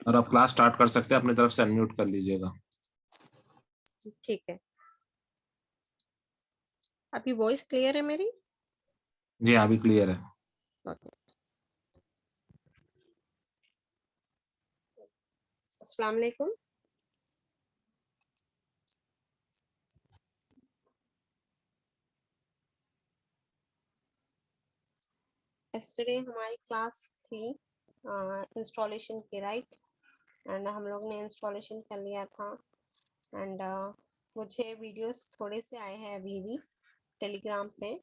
और आप class start कर सकते हैं, अपनी तरफ से अनम्यूट कर लीजिएगा। ठीक है, अभी वॉइस क्लियर है मेरी? जी हाँ, अभी क्लियर है। ओके। अस्सलाम वालेकुम। यस्टरडे हमारी क्लास थी इंस्टॉलेशन की, राइट? एंड हम लोग ने इंस्टॉलेशन कर लिया था। एंड मुझे वीडियोस थोड़े से आए हैं अभी भी टेलीग्राम पे।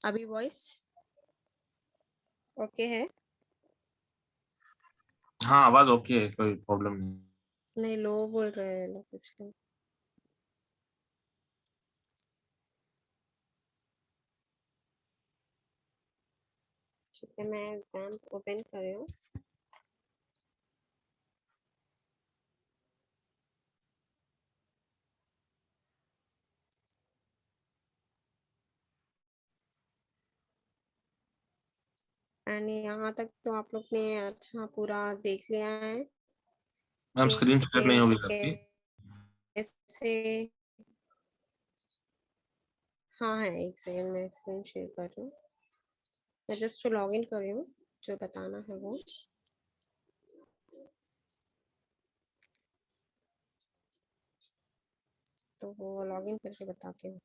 अभी वॉइस ओके है? हाँ, आवाज ओके है, कोई प्रॉब्लम नहीं। नहीं, लो बोल रहे हैं लोग इसलिए। ठीक है, मैं एग्जाम ओपन कर रही हूँ। एंड यहाँ तक तो आप लोग ने अच्छा पूरा देख लिया है मैम स्क्रीन शेयर नहीं होगी कि आपकी। कैसे। हाँ है, एक सेकंड मैं स्क्रीन शेयर कर रही हूँ। मैं जस्ट लॉग इन कर रही हूँ, जो बताना है वो। तो वो लॉग इन करके बताती हूँ।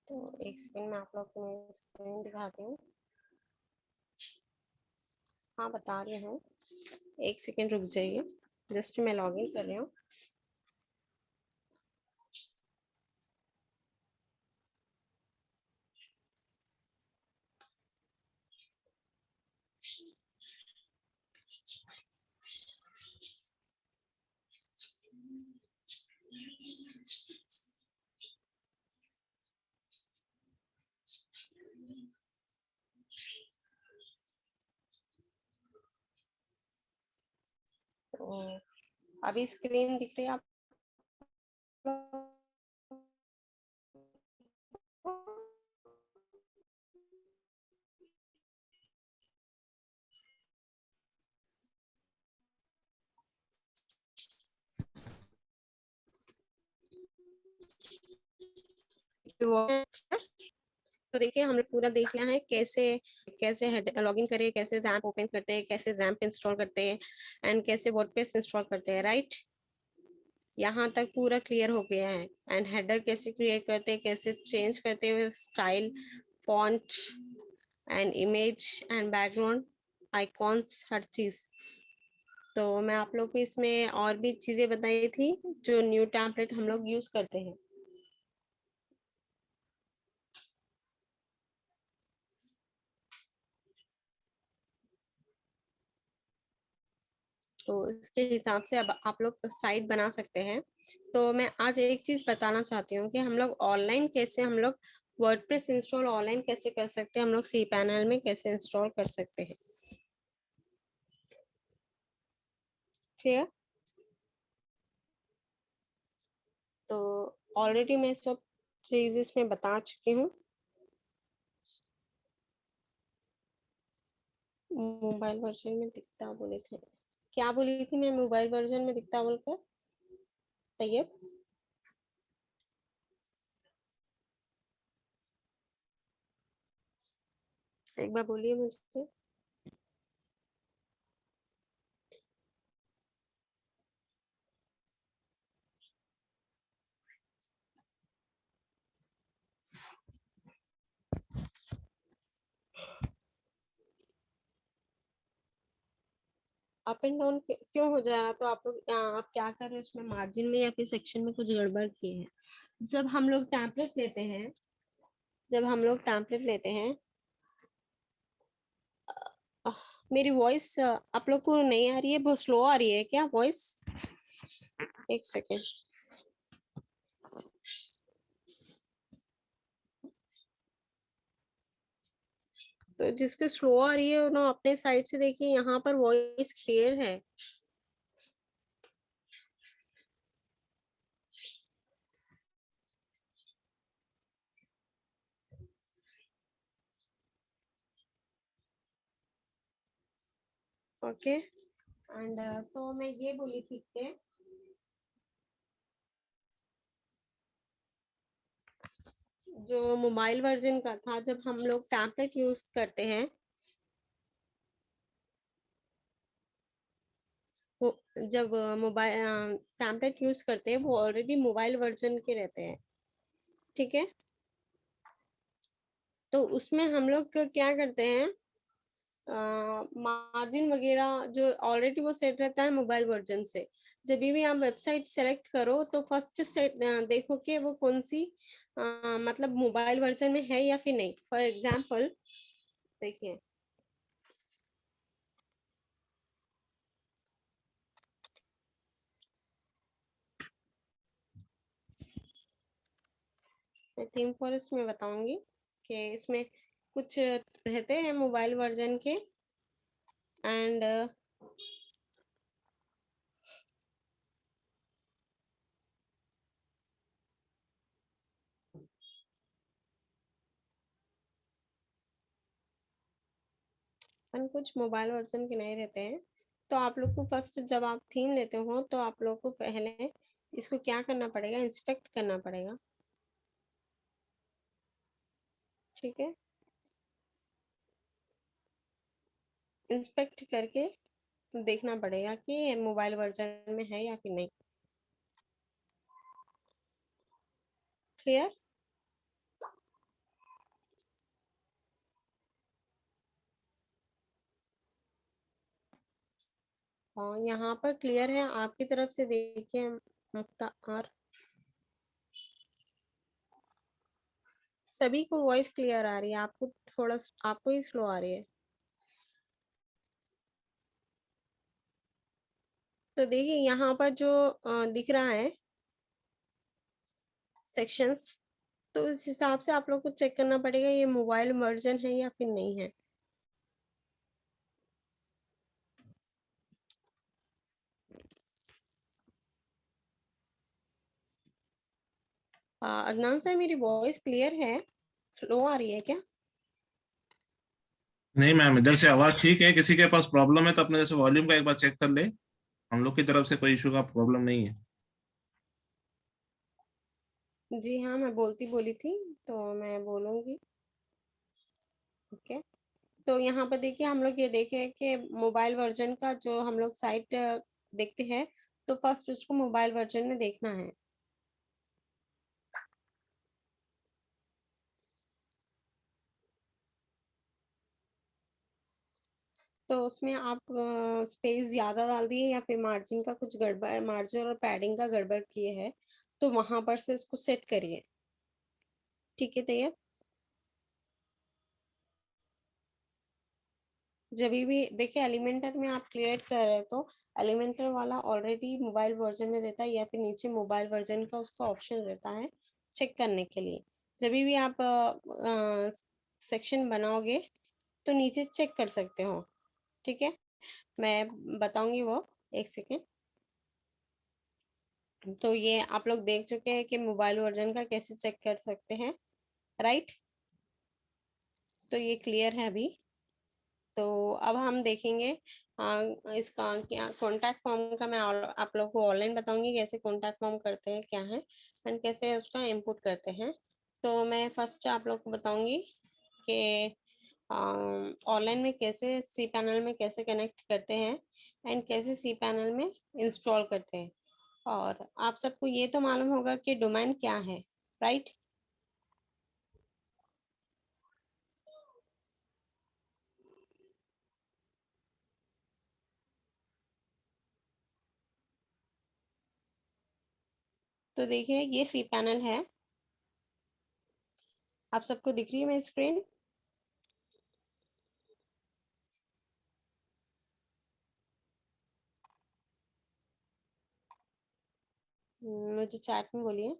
तो एक सेकंड में आप लोग को मैं स्क्रीन दिखाती हूँ। हाँ, बता रही हूँ, एक सेकंड रुक जाइए। जस्ट मैं लॉग इन कर रही हूँ। तो अभी स्क्रीन दिख रही है आप लोग? तो देखिए, हमने पूरा देख लिया है कैसे कैसे लॉगिन करें, कैसे जैम्प ओपन करते हैं, कैसे जैम्प इंस्टॉल करते हैं, एंड कैसे वर्डप्रेस इंस्टॉल करते हैं, राइट? यहाँ तक पूरा क्लियर हो गया है। एंड हेडर कैसे क्रिएट करते हैं, कैसे चेंज करते हैं style, font and image and background, icons, हर चीज। तो मैं आप लोग को इसमें और भी चीजें बताई थी जो न्यू टेम्पलेट हम लोग यूज करते हैं। तो इसके हिसाब से अब आप लोग साइट बना सकते हैं। तो मैं आज एक चीज बताना चाहती हूँ कि हम लोग ऑनलाइन कैसे हम लोग वर्डप्रेस इंस्टॉल ऑनलाइन कैसे कर सकते हैं, हम लोग सी पैनल में कैसे इंस्टॉल कर सकते हैं। क्लियर? तो ऑलरेडी मैं सब चीज इसमें बता चुकी हूँ। मोबाइल वर्जन में दिखता बोले थे, क्या बोली थी मैं? मोबाइल वर्जन में दिखता बोलकर तैयब। एक बार बोलिए मुझसे। अप एंड डाउन क्यों हो जा रहा, तो आप लोग आप क्या कर रहे हैं उसमें, मार्जिन में या फिर सेक्शन में कुछ गड़बड़ किए हैं। जब हम लोग टेम्पलेट लेते हैं, जब हम लोग टेम्पलेट लेते हैं, आह, मेरी वॉइस आप लोग को नहीं आ रही है, बहुत स्लो आ रही है क्या वॉइस? एक सेकेंड। तो जिसके स्लो आ रही है उन्होंने अपने साइड से देखिए, यहाँ पर वॉइस क्लियर है। ओके एंड तो मैं ये बोली थी कि जो मोबाइल वर्जन का था, जब हम लोग टैबलेट यूज करते हैं, वो जब मोबाइल टैबलेट यूज करते हैं वो ऑलरेडी मोबाइल वर्जन के रहते हैं, ठीक है। तो उसमें हम लोग क्या करते हैं, मार्जिन वगैरह जो ऑलरेडी वो सेट रहता है मोबाइल वर्जन से। जब भी आप वेबसाइट सेलेक्ट करो तो फर्स्ट सेट देखो कि वो कौन सी मतलब मोबाइल वर्जन में है या फिर नहीं। फॉर एग्जांपल देखिए, मैं थीम फॉरेस्ट में बताऊंगी कि इसमें कुछ रहते हैं मोबाइल वर्जन के एंड कुछ मोबाइल वर्जन के नहीं रहते हैं। तो आप लोग को फर्स्ट जब आप थीम लेते हो तो आप लोग को पहले इसको क्या करना पड़ेगा, इंस्पेक्ट करना पड़ेगा, ठीक है। इंस्पेक्ट करके देखना पड़ेगा कि मोबाइल वर्जन में है या फिर नहीं। क्लियर? हाँ यहाँ पर क्लियर है आपकी तरफ से, देखिए मुख्तार, सभी को वॉइस क्लियर आ रही है, आपको थोड़ा आपको ही स्लो आ रही है। तो देखिए यहाँ पर जो दिख रहा है सेक्शंस, तो इस हिसाब से आप लोग को चेक करना पड़ेगा ये मोबाइल वर्जन है या फिर नहीं है। अदनान सर, मेरी वॉइस क्लियर है, स्लो आ रही है क्या? नहीं मैम, इधर से आवाज ठीक है। किसी के पास प्रॉब्लम है तो अपने जैसे वॉल्यूम का एक बार चेक कर ले। हम लोग की तरफ से कोई इशू का प्रॉब्लम नहीं है। जी हाँ, मैं बोली थी तो मैं बोलूंगी। ओके, तो यहाँ पर देखिए हम लोग ये देखे कि मोबाइल वर्जन का जो हम लोग साइट देखते हैं, तो फर्स्ट उसको मोबाइल वर्जन में देखना है। तो उसमें आप स्पेस ज्यादा डाल दिए या फिर मार्जिन का कुछ गड़बड़, मार्जिन और पैडिंग का गड़बड़ किए हैं, तो वहां पर से इसको सेट करिए, ठीक है तैयब। जब भी देखिए एलिमेंटर में आप क्रिएट कर रहे हो तो एलिमेंटर वाला ऑलरेडी मोबाइल वर्जन में देता है या फिर नीचे मोबाइल वर्जन का उसका ऑप्शन रहता है चेक करने के लिए। जब भी आप सेक्शन बनाओगे तो नीचे चेक कर सकते हो, ठीक है। मैं बताऊंगी वो, एक सेकेंड। तो ये आप लोग देख चुके हैं कि मोबाइल वर्जन का कैसे चेक कर सकते हैं, राइट। तो ये क्लियर है अभी। तो अब हम देखेंगे इसका क्या कॉन्टैक्ट फॉर्म का, मैं आप लोग को ऑनलाइन बताऊंगी कैसे कॉन्टैक्ट फॉर्म करते हैं क्या है एंड कैसे उसका इनपुट करते हैं। तो मैं फर्स्ट आप लोग को बताऊंगी कि ऑनलाइन में कैसे सी पैनल में कैसे कनेक्ट करते हैं एंड कैसे सी पैनल में इंस्टॉल करते हैं। और आप सबको ये तो मालूम होगा कि डोमेन क्या है, राइट? तो देखिए ये सी पैनल है, आप सबको दिख रही है मेरी स्क्रीन? मुझे चैट में बोलिए।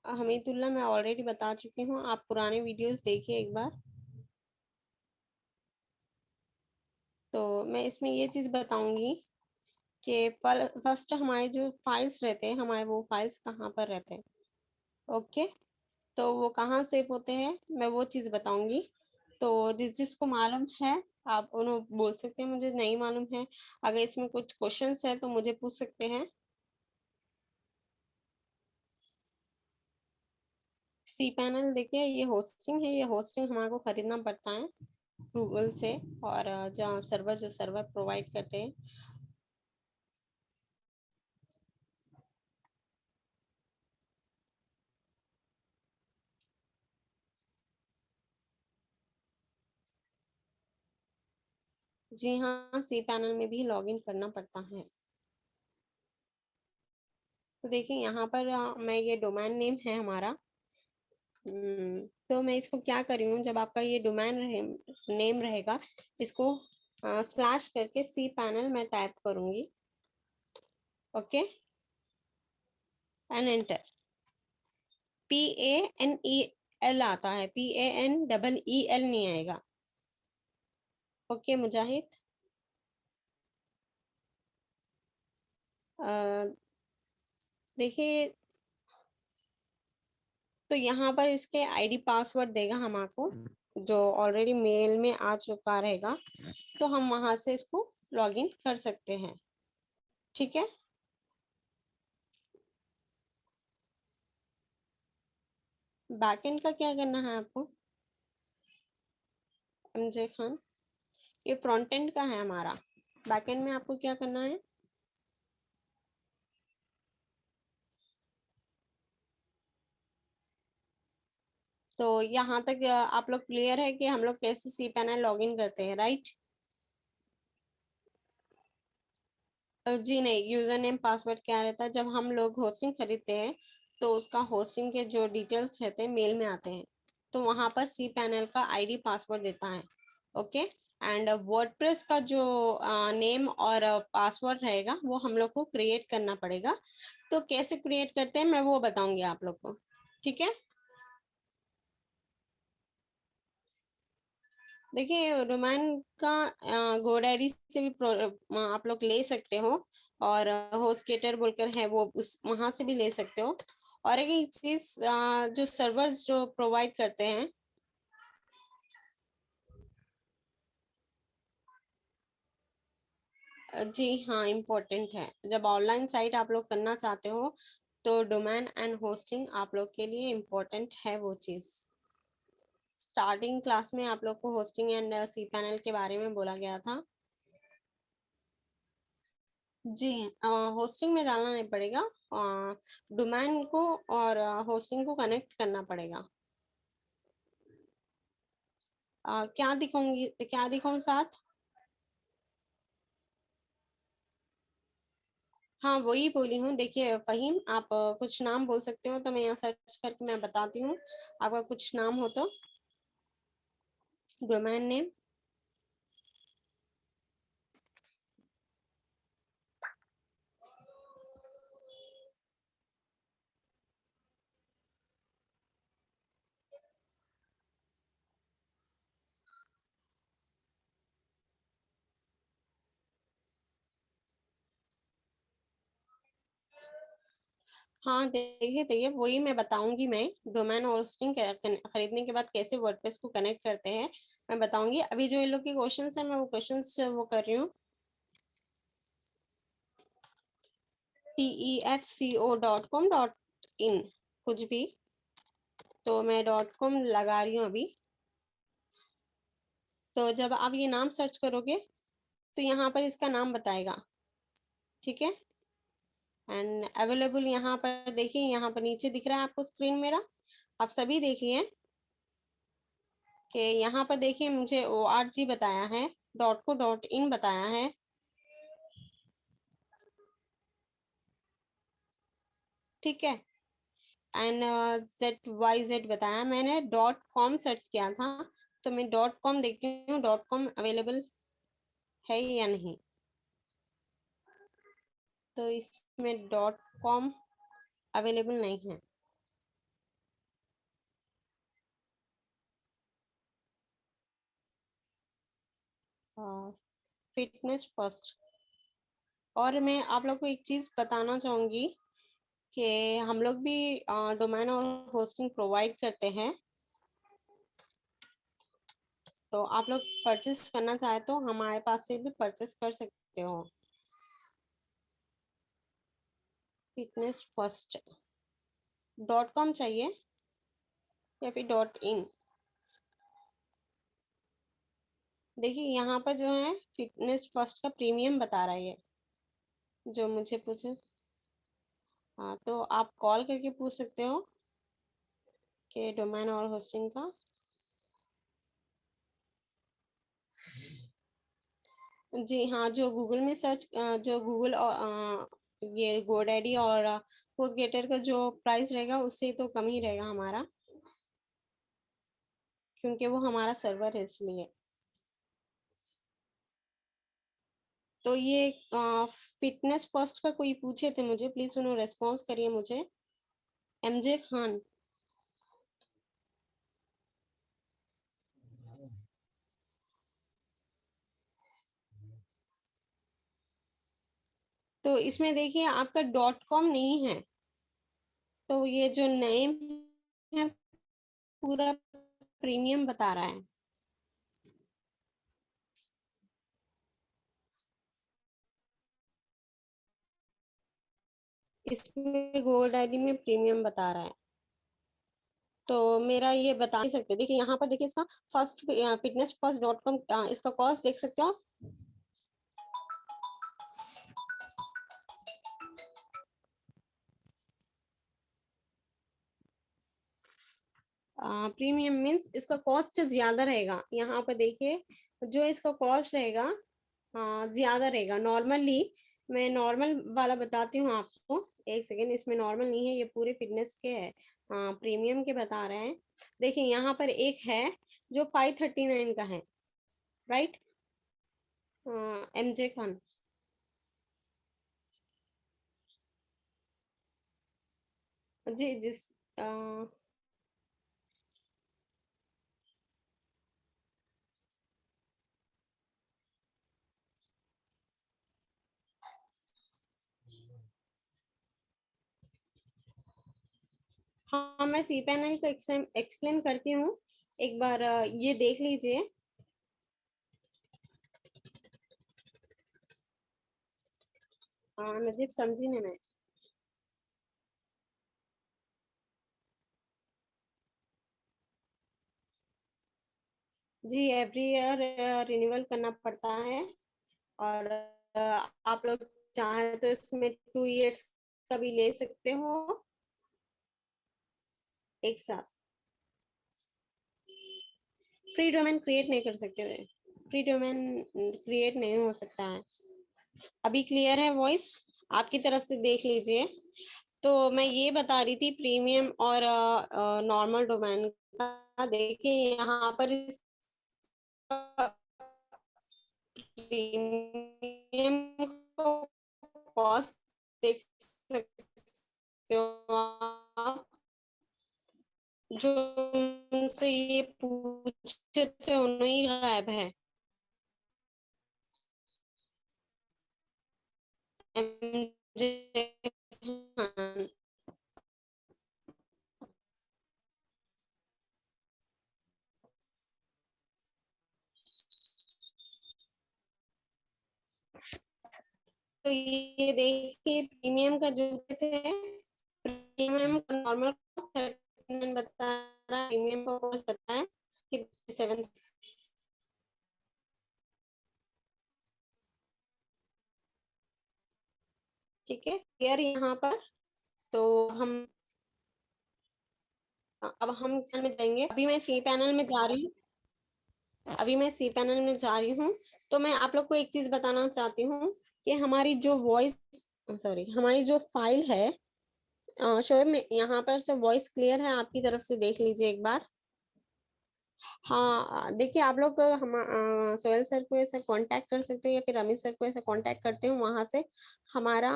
हमीदुल्ला मैं ऑलरेडी बता चुकी हूँ, आप पुराने वीडियोस देखिए एक बार। तो मैं इसमें ये चीज बताऊंगी कि फर्स्ट हमारे जो फाइल्स रहते हैं, हमारे वो फाइल्स कहाँ पर रहते हैं। ओके, तो वो कहाँ सेव होते हैं मैं वो चीज बताऊंगी। तो जिसको मालूम है आप उन्हें बोल सकते हैं, मुझे नहीं मालूम है। अगर इसमें कुछ क्वेश्चंस है तो मुझे पूछ सकते हैं। सी पैनल देखिए ये होस्टिंग है, ये होस्टिंग हमारे को खरीदना पड़ता है गूगल से, और जहाँ सर्वर जो सर्वर प्रोवाइड करते हैं। जी हाँ, सी पैनल में भी लॉगिन करना पड़ता है। तो देखिए यहाँ पर मैं ये डोमेन नेम है हमारा। तो मैं इसको क्या कर रही हूँ, जब आपका ये डोमेन नेम रहेगा, इसको स्लैश करके सी पैनल में टाइप करूंगी। Okay, and enter. PANEL आता है, PANEEL नहीं आएगा। ओके मुजाहिद, देखिए तो यहाँ पर इसके आईडी पासवर्ड देगा हमको, जो ऑलरेडी मेल में आ चुका रहेगा, तो हम वहां से इसको लॉगिन कर सकते हैं। ठीक है, बैकएंड का क्या करना है आपको MJ खान? ये फ्रंट एंड का है हमारा, बैकएंड में आपको क्या करना है? तो यहाँ तक आप लोग क्लियर है कि हम लोग कैसे सी पैनल लॉगिन करते हैं, राइट? जी नहीं, यूजर नेम पासवर्ड क्या रहता है, जब हम लोग होस्टिंग खरीदते हैं तो उसका होस्टिंग के जो डिटेल्स रहते हैं मेल में आते हैं, तो वहां पर सी पैनल का आईडी पासवर्ड देता है। ओके, एंड वर्डप्रेस का जो नेम और पासवर्ड रहेगा वो हम लोग को क्रिएट करना पड़ेगा। तो कैसे क्रिएट करते हैं मैं वो बताऊंगी आप लोग को। ठीक है, देखिए रोमान का गोडैडी से भी आप लोग ले सकते हो, और होस्टगेटर बोलकर है वो, उस वहां से भी ले सकते हो। और एक चीज जो सर्वर्स जो प्रोवाइड करते हैं, जी हाँ इम्पोर्टेंट है, जब ऑनलाइन साइट आप लोग करना चाहते हो तो डोमेन एंड होस्टिंग आप लोग के लिए इम्पोर्टेंट है वो चीज। स्टार्टिंग क्लास में आप लोग को होस्टिंग एंड सी पैनल के बारे में बोला गया था। जी, होस्टिंग में डालना नहीं पड़ेगा, डोमेन को और होस्टिंग को कनेक्ट करना पड़ेगा। क्या दिखाऊंगी, क्या दिखाऊं साथ? हाँ वही बोली हूँ, देखिए फहीम आप कुछ नाम बोल सकते हो तो मैं यहाँ सर्च करके मैं बताती हूँ, आपका कुछ नाम हो तो डोमेन नेम। हाँ देखिए देखिए वही मैं बताऊंगी, मैं डोमेन होस्टिंग खरीदने के बाद कैसे वर्डप्रेस को कनेक्ट करते हैं मैं बताऊंगी। अभी जो इन लोग के क्वेश्चंस है मैं वो क्वेश्चंस वो कर रही हूँ। TEFCO.com.in कुछ भी, तो मैं .com लगा रही हूँ अभी। तो जब आप ये नाम सर्च करोगे तो यहाँ पर इसका नाम बताएगा, ठीक है। एंड अवेलेबल यहाँ पर देखिए, यहाँ पर नीचे दिख रहा है आपको स्क्रीन मेरा, आप सभी देखिए कि यहाँ पर देखिए मुझे org बताया है, .co.in बताया है, ठीक है। एंड ZYZ बताया, मैंने .com सर्च किया था, तो मैं .com देखती हूँ .com अवेलेबल है या नहीं। तो इसमें .com अवेलेबल नहीं है। Fitness first. और मैं आप लोग को एक चीज बताना चाहूंगी कि हम लोग भी डोमेन और होस्टिंग प्रोवाइड करते हैं। तो आप लोग परचेस करना चाहे तो हमारे पास से भी परचेस कर सकते हो। फिटनेस फर्स्ट .com चाहिए या फिर .in। देखिए यहाँ पर जो है फिटनेस फर्स्ट का प्रीमियम बता रहा है, जो मुझे पूछे। हाँ, तो आप कॉल करके पूछ सकते हो कि डोमेन और होस्टिंग का। जी हाँ, जो गूगल में सर्च, जो गूगल ये गोडैडी और होस्टगेटर का जो प्राइस रहेगा उससे तो कम ही रहेगा हमारा, क्योंकि वो हमारा सर्वर है इसलिए। तो ये फिटनेस फर्स्ट का कोई पूछे थे मुझे, प्लीज सुनो, रेस्पॉन्स करिए मुझे। MJ खान। तो इसमें देखिए आपका .com नहीं है, तो ये जो नेम है पूरा प्रीमियम बता रहा है। इसमें गोल्ड में प्रीमियम बता रहा है, तो मेरा ये बता नहीं सकते। देखिए यहाँ पर देखिए इसका फर्स्ट फिटनेस फर्स्ट .com इसका कॉस्ट देख सकते हो। प्रीमियम मीन्स इसका कॉस्ट ज्यादा रहेगा। यहाँ पर देखिए जो इसका कॉस्ट रहेगा ज्यादा रहेगा। नॉर्मली मैं नॉर्मल वाला बताती हूँ आपको, एक सेकेंड। इसमें नॉर्मल नहीं है, ये पूरे फिटनेस के है, प्रीमियम के बता रहे हैं। देखिए यहाँ पर एक है जो 539 का है, राइट। MJ खान। जी जिस हाँ, मैं सी पैनल को एक्सप्लेन करती हूँ, एक बार ये देख लीजिए। नजीब समझी नहीं मैं। जी एवरी ईयर रिन्यूअल करना पड़ता है, और आप लोग चाहे तो इसमें 2 इयर्स का भी ले सकते हो एक साथ। फ्री डोमेन क्रिएट नहीं कर सकते हुए, फ्री डोमेन क्रिएट नहीं हो सकता है। अभी क्लियर है वॉइस? आपकी तरफ से देख लीजिए। तो मैं ये बता रही थी प्रीमियम और नॉर्मल डोमेन का। देखिए यहाँ पर प्रीमियम को कॉस्ट देख सकते हो आप। जो उनसे ये पूछे थे उन्हें ही गायब है। MJ खान। तो ये देखिए प्रीमियम का जो थे, प्रीमियम का नॉर्मल बता रहा है, प्रीमियम का कॉस्ट पता है कि 7। ठीक है, क्लियर यहाँ पर। तो हम अब हम में देंगे। अभी मैं सी पैनल में जा रही हूँ, तो मैं आप लोग को एक चीज बताना चाहती हूँ कि हमारी जो वॉइस, सॉरी, हमारी जो फाइल है, शोएब में यहाँ पर से वॉइस क्लियर है आपकी तरफ से, देख लीजिए एक बार। हाँ, देखिए आप लोग हम सोहेल सर को ऐसे कांटेक्ट कर सकते हो या फिर अमित सर को ऐसे कांटेक्ट करते हो, वहां से हमारा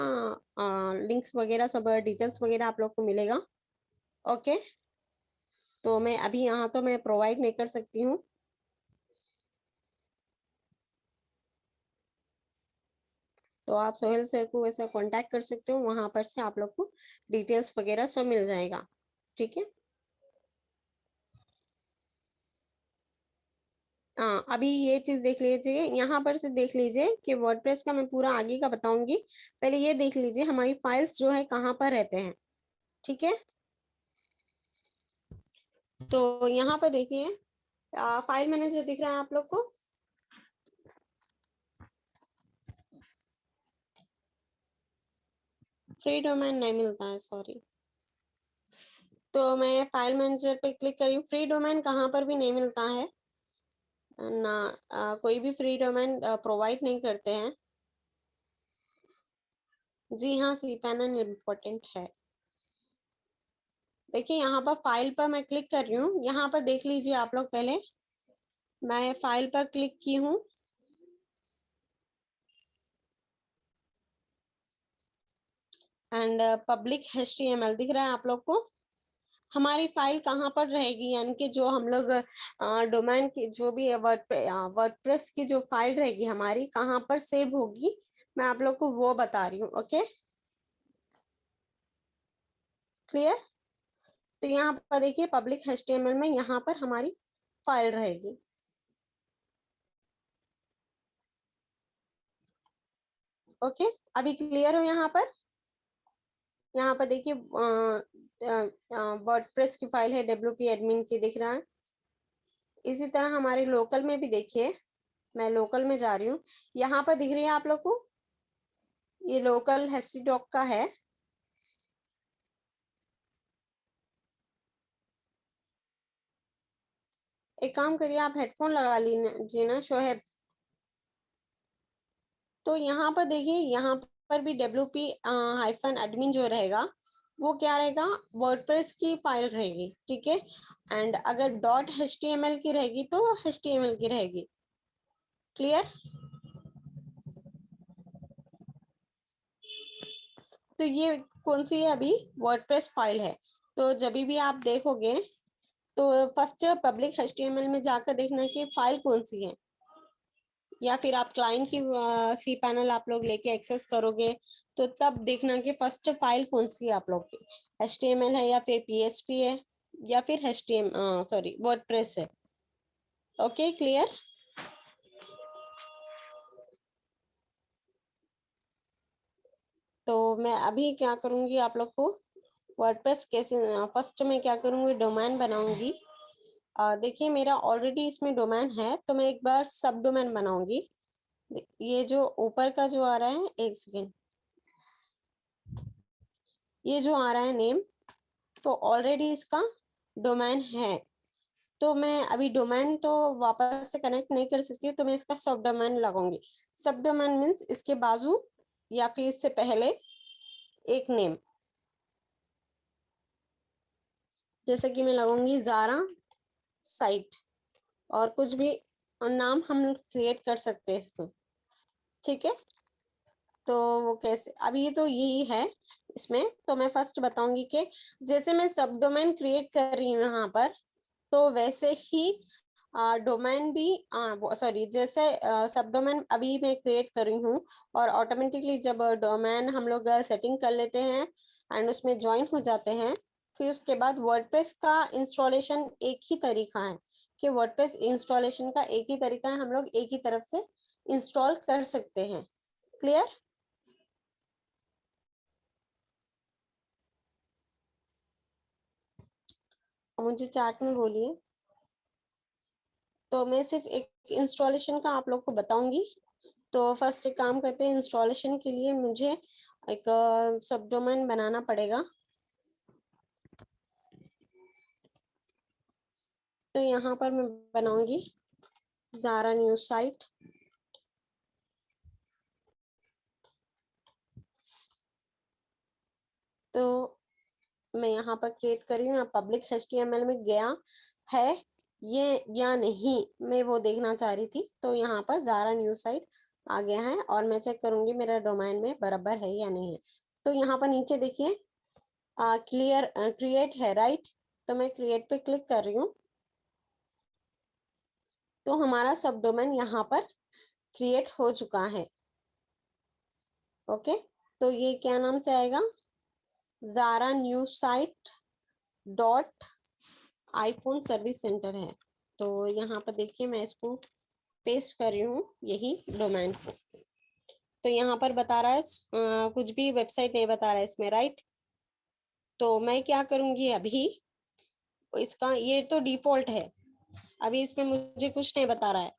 लिंक्स वगैरह सब डिटेल्स वगैरह आप लोग को मिलेगा। ओके, तो मैं अभी यहाँ तो मैं प्रोवाइड नहीं कर सकती हूँ। तो आप सोहेल सर को वैसे कांटेक्ट कर सकते हो, वहां पर से आप लोग को डिटेल्स वगैरह सब मिल जाएगा। ठीक है, हाँ, अभी ये चीज देख लीजिए, यहाँ पर से देख लीजिए कि वर्डप्रेस का मैं पूरा आगे का बताऊंगी। पहले ये देख लीजिए हमारी फाइल्स जो है कहाँ पर रहते हैं। ठीक है, तो यहाँ पर देखिए फाइल मैनेजर दिख रहा है आप लोग को। फ्री डोमेन नहीं मिलता है, सॉरी। तो मैं फाइल मैनेजर पे क्लिक करी हूँ, फ्री डोमेन कहाँ पर भी नहीं मिलता है ना, कोई भी फ्री डोमेन प्रोवाइड नहीं करते हैं। जी हाँ, सी पैनल इम्पोर्टेंट है। देखिए यहाँ पर फाइल पर मैं क्लिक कर रही हूँ, यहाँ पर देख लीजिए आप लोग। पहले मैं फाइल पर क्लिक की हूँ, एंड पब्लिक HTML दिख रहा है आप लोग को। हमारी फाइल कहाँ पर रहेगी, यानी कि जो हम लोग डोमेन की जो भी वर्डप्रेस की जो फाइल रहेगी हमारी कहाँ पर सेव होगी, मैं आप लोग को वो बता रही हूँ। Okay, clear. तो यहाँ पर देखिए पब्लिक HTML में यहाँ पर हमारी फाइल रहेगी। ओके, अभी क्लियर हो यहाँ पर। यहाँ पर देखिए वर्डप्रेस की फाइल है, WP एडमिन की दिख रहा है। इसी तरह हमारे लोकल में भी देखिए, मैं लोकल में जा रही हूँ, यहाँ पर दिख रही है आप लोग को, ये लोकल HTDoc का है। एक काम करिए, आप हेडफोन लगा लीजिए ना शोहेब। तो यहाँ पर देखिए, यहाँ पर भी WP-admin जो रहेगा वो क्या रहेगा, वर्डप्रेस की फाइल रहेगी। ठीक है, एंड अगर .html की रहेगी तो HTML की रहेगी। क्लियर। तो ये कौन सी है, अभी वर्डप्रेस फाइल है। तो जब भी आप देखोगे तो फर्स्ट पब्लिक HTML में जाकर देखना कि फाइल कौन सी है, या फिर आप क्लाइंट की सी पैनल आप लोग लेके एक्सेस करोगे तो तब देखना कि फर्स्ट फाइल कौन सी है आप लोग की, HTML है या फिर PHP है या फिर सॉरी वर्डप्रेस है। Okay, clear. तो मैं अभी क्या करूंगी, आप लोग को वर्डप्रेस कैसे, फर्स्ट में क्या करूंगी, डोमेन बनाऊंगी। देखिए मेरा ऑलरेडी इसमें डोमेन है, तो मैं एक बार सब डोमेन बनाऊंगी। ये जो ऊपर का जो आ रहा है, एक सेकेंड, ये जो आ रहा है नेम, तो ऑलरेडी इसका डोमेन है। तो मैं अभी डोमेन तो वापस से कनेक्ट नहीं कर सकती, तो मैं इसका सब डोमेन लगाऊंगी। सब डोमेन मीन्स इसके बाजू या फिर इससे पहले एक नेम, जैसे कि मैं लगाऊंगी जारा साइट, और कुछ भी नाम हम क्रिएट कर सकते हैं इसमें। ठीक है, तो वो कैसे, अभी तो यही है इसमें। तो मैं फर्स्ट बताऊंगी कि जैसे मैं सब डोमेन क्रिएट कर रही हूँ यहाँ पर, तो वैसे ही डोमेन भी, सॉरी, जैसे सब डोमेन अभी मैं क्रिएट कर रही हूँ, और ऑटोमेटिकली जब डोमेन हम लोग सेटिंग कर लेते हैं एंड उसमें ज्वाइन हो जाते हैं, फिर उसके बाद वर्डप्रेस का इंस्टॉलेशन एक ही तरीका है, कि वर्डप्रेस इंस्टॉलेशन का एक ही तरीका है, हम लोग एक ही तरफ से इंस्टॉल कर सकते हैं। क्लियर। मुझे चैट में बोलिए। तो मैं सिर्फ एक इंस्टॉलेशन का आप लोग को बताऊंगी। तो फर्स्ट एक काम करते हैं, इंस्टॉलेशन के लिए मुझे एक सब डोमेन बनाना पड़ेगा। तो यहाँ पर मैं बनाऊंगी ज़ारा न्यूज साइट। तो मैं यहाँ पर क्रिएट कर रही हूँ, पब्लिक HTML में गया है ये या नहीं, मैं वो देखना चाह रही थी। तो यहाँ पर ज़ारा न्यूज साइट आ गया है और मैं चेक करूंगी मेरा डोमेन में बराबर है या नहीं है। तो यहाँ पर नीचे देखिए क्लियर क्रिएट है, राइट। तो मैं क्रिएट पे क्लिक कर रही हूँ। तो हमारा सब डोमेन यहाँ पर क्रिएट हो चुका है। ओके, तो ये क्या नाम से आएगा, ज़ारा news site dot iPhone service centre है। तो यहाँ पर देखिए मैं इसको पेस्ट कर रही हूँ, यही डोमेन को। तो यहाँ पर बता रहा है कुछ भी वेबसाइट नहीं बता रहा है इसमें, राइट। तो मैं क्या करूँगी अभी, इसका ये तो डिफॉल्ट है, अभी इसमें मुझे कुछ नहीं बता रहा है।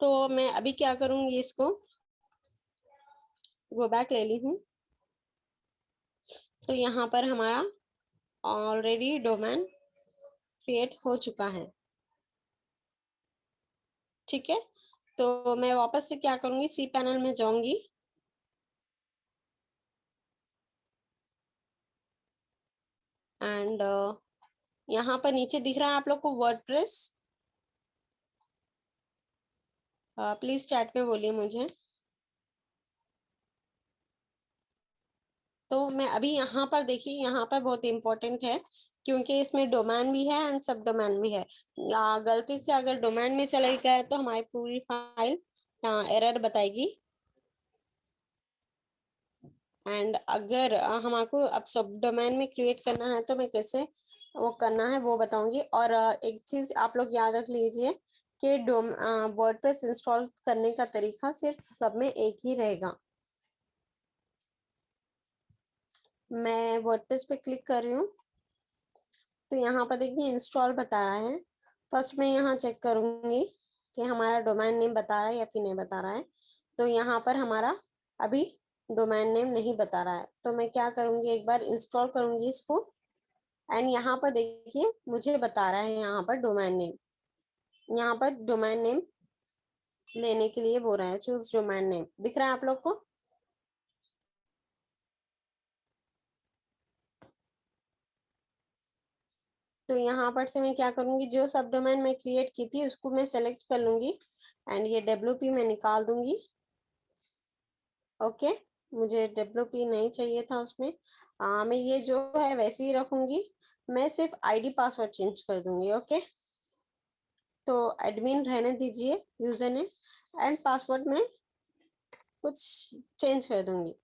तो मैं अभी क्या करूँगी, इसको गो बैक ले ली हूँ। तो यहाँ पर हमारा ऑलरेडी डोमेन क्रिएट हो चुका है, ठीक है। तो मैं वापस से क्या करूँगी, सी पैनल में जाऊंगी एंड यहाँ पर नीचे दिख रहा है आप लोग को वर्डप्रेस, प्लीज चैट में बोलिए मुझे। तो मैं अभी यहाँ पर देखिए, यहाँ पर बहुत इंपॉर्टेंट है क्योंकि इसमें डोमेन भी है एंड सब डोमेन भी है। गलती से अगर डोमेन में चला गया तो हमारी पूरी फाइल एरर बताएगी। एंड अगर हमको अब सब डोमेन में क्रिएट करना है तो मैं कैसे वो करना है वो बताऊंगी। और एक चीज आप लोग याद रख लीजिए कि वर्डप्रेस इंस्टॉल करने का तरीका सिर्फ सब में एक ही रहेगा। मैं वर्डप्रेस पे क्लिक कर रही हूँ। तो यहाँ पर देखिए इंस्टॉल बता रहा है। फर्स्ट मैं यहाँ चेक करूंगी कि हमारा डोमेन नेम बता रहा है या फिर नहीं बता रहा है। तो यहाँ पर हमारा अभी डोमेन नेम नहीं बता रहा है। तो मैं क्या करूंगी, एक बार इंस्टॉल करूंगी इसको एंड यहाँ पर देखिए मुझे बता रहा है यहाँ पर डोमेन नेम, यहाँ पर डोमेन नेम लेने के लिए बोल रहा है, चूज डोमेन नेम। दिख रहा है आप लोग को। तो यहाँ पर से मैं क्या करूंगी, जो सब डोमेन मैं क्रिएट की थी उसको मैं सेलेक्ट कर लूंगी एंड ये WP में निकाल दूंगी। ओके, मुझे WP नहीं चाहिए था उसमें। मैं ये जो है वैसे ही रखूंगी, मैं सिर्फ ID पासवर्ड चेंज कर दूंगी। ओके, तो एडमिन रहने दीजिए, यूजर नेम एंड पासवर्ड में कुछ चेंज कर दूंगी।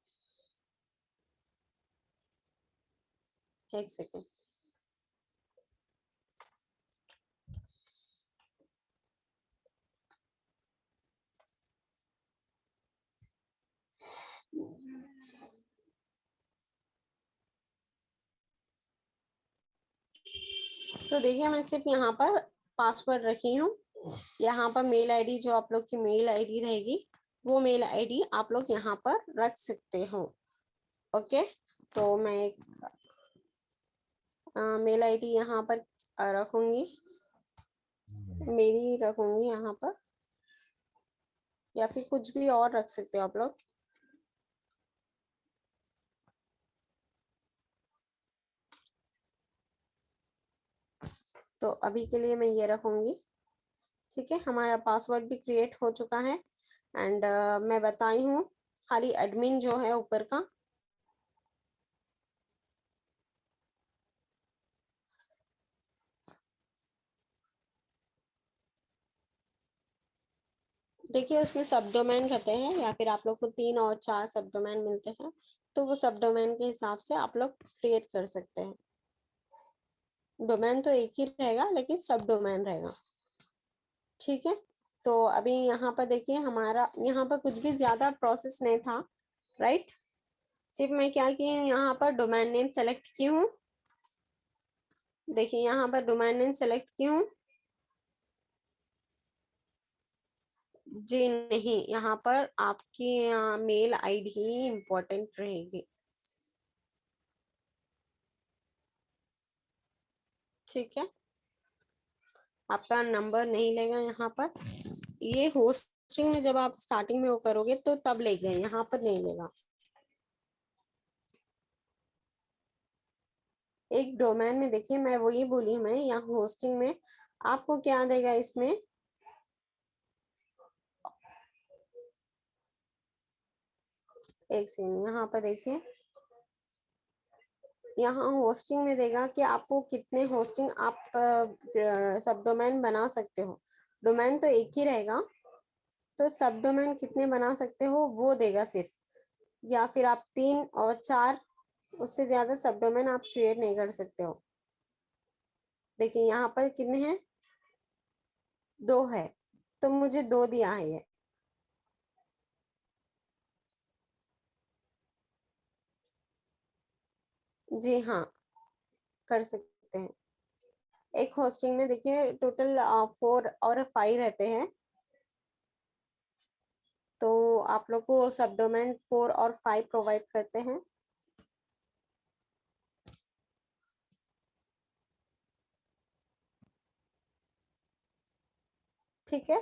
एक सेकेंड। तो देखिए मैं सिर्फ यहाँ पर पासवर्ड रखी हूँ। यहाँ पर मेल आईडी, जो आप लोग की मेल आईडी रहेगी वो मेल आईडी आप लोग यहाँ पर रख सकते हो। ओके, तो मैं एक मेल आईडी यहाँ पर रखूंगी, मेरी रखूंगी यहाँ पर, या फिर कुछ भी और रख सकते हो आप लोग। तो अभी के लिए मैं ये रखूंगी, ठीक है। हमारा पासवर्ड भी क्रिएट हो चुका है एंड मैं बताई हूँ खाली एडमिन जो है ऊपर का, देखिए उसमें सब डोमेन रहते हैं या फिर आप लोग को 3 और 4 सब डोमेन मिलते हैं, तो वो सब डोमेन के हिसाब से आप लोग क्रिएट कर सकते हैं। डोमेन तो एक ही रहेगा लेकिन सब डोमेन रहेगा, ठीक है। तो अभी यहाँ पर देखिए हमारा यहाँ पर कुछ भी ज्यादा प्रोसेस नहीं था, राइट। सिर्फ मैं क्या की यहाँ पर डोमेन नेम सेलेक्ट की हूँ। देखिए यहाँ पर डोमेन नेम सेलेक्ट की हूँ। जी नहीं, यहाँ पर आपकी मेल आईडी ही इम्पोर्टेंट रहेगी, ठीक है। आपका नंबर नहीं लेगा यहाँ पर, ये होस्टिंग में जब आप स्टार्टिंग में वो करोगे तो तब लेगा, यहाँ पर नहीं लेगा। एक डोमेन में देखिए मैं वही बोली, मैं यहाँ होस्टिंग में आपको क्या देगा इसमें, एक सेकंड यहाँ पर देखिए, यहाँ होस्टिंग में देगा कि आपको कितने होस्टिंग आप सब डोमेन बना सकते हो। डोमेन तो एक ही रहेगा, तो सब डोमेन कितने बना सकते हो वो देगा सिर्फ, या फिर आप 3 और 4, उससे ज्यादा सब डोमेन आप क्रिएट नहीं कर सकते हो। देखिए यहाँ पर कितने हैं, 2 है, तो मुझे 2 दिया है ये। जी हाँ, कर सकते हैं। एक होस्टिंग में देखिए टोटल 4 और 5 रहते हैं, तो आप लोग को सब डोमेन 4 और 5 प्रोवाइड करते हैं। ठीक है,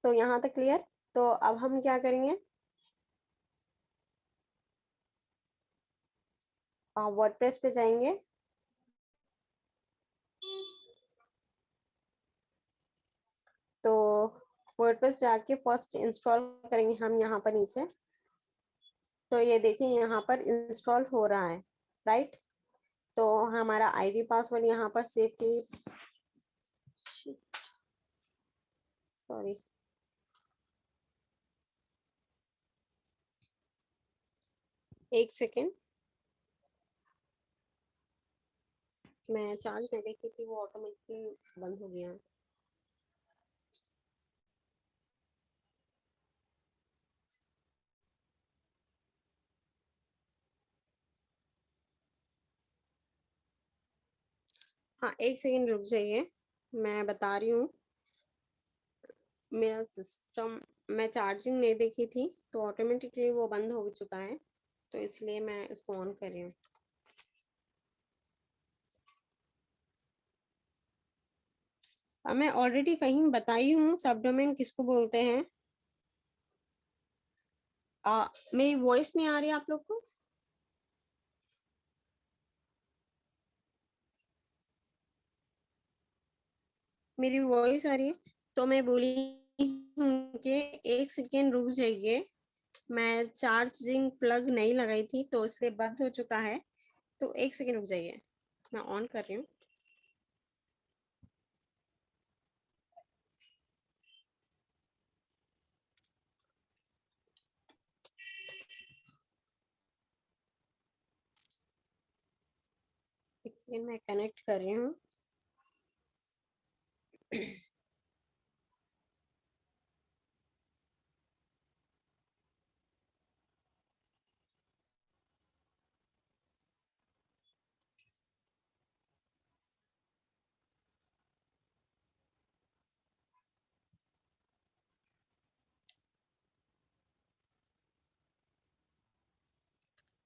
तो यहाँ तक क्लियर। तो अब हम क्या करेंगे, वर्डप्रेस पे जाएंगे। तो वर्डप्रेस जाके फर्स्ट इंस्टॉल करेंगे हम यहाँ पर नीचे। तो ये देखिए यहाँ पर इंस्टॉल हो रहा है, राइट। तो हमारा आईडी पासवर्ड यहाँ पर सेफ्टी, सॉरी, एक सेकेंड, मैं चार्ज नहीं देखी थी, वो ऑटोमेटिकली बंद हो गया है। हाँ, एक सेकेंड रुक जाइए, मैं बता रही हूँ। मेरा सिस्टम, मैं चार्जिंग नहीं देखी थी तो ऑटोमेटिकली वो बंद हो चुका है, तो इसलिए मैं इसको ऑन कर रही हूँ। मैं ऑलरेडी फहीम बताई हूँ सब डोमेन किसको बोलते हैं। मेरी वॉइस नहीं आ रही आप लोग को? मेरी वॉइस आ रही है? तो मैं बोली हूँ कि एक सेकेंड रुक जाइए, मैं चार्जिंग प्लग नहीं लगाई थी तो इसलिए बंद हो चुका है, तो एक सेकेंड रुक जाइए, मैं ऑन कर रही हूँ। एक सेकेंड मैं कनेक्ट कर रही हूँ।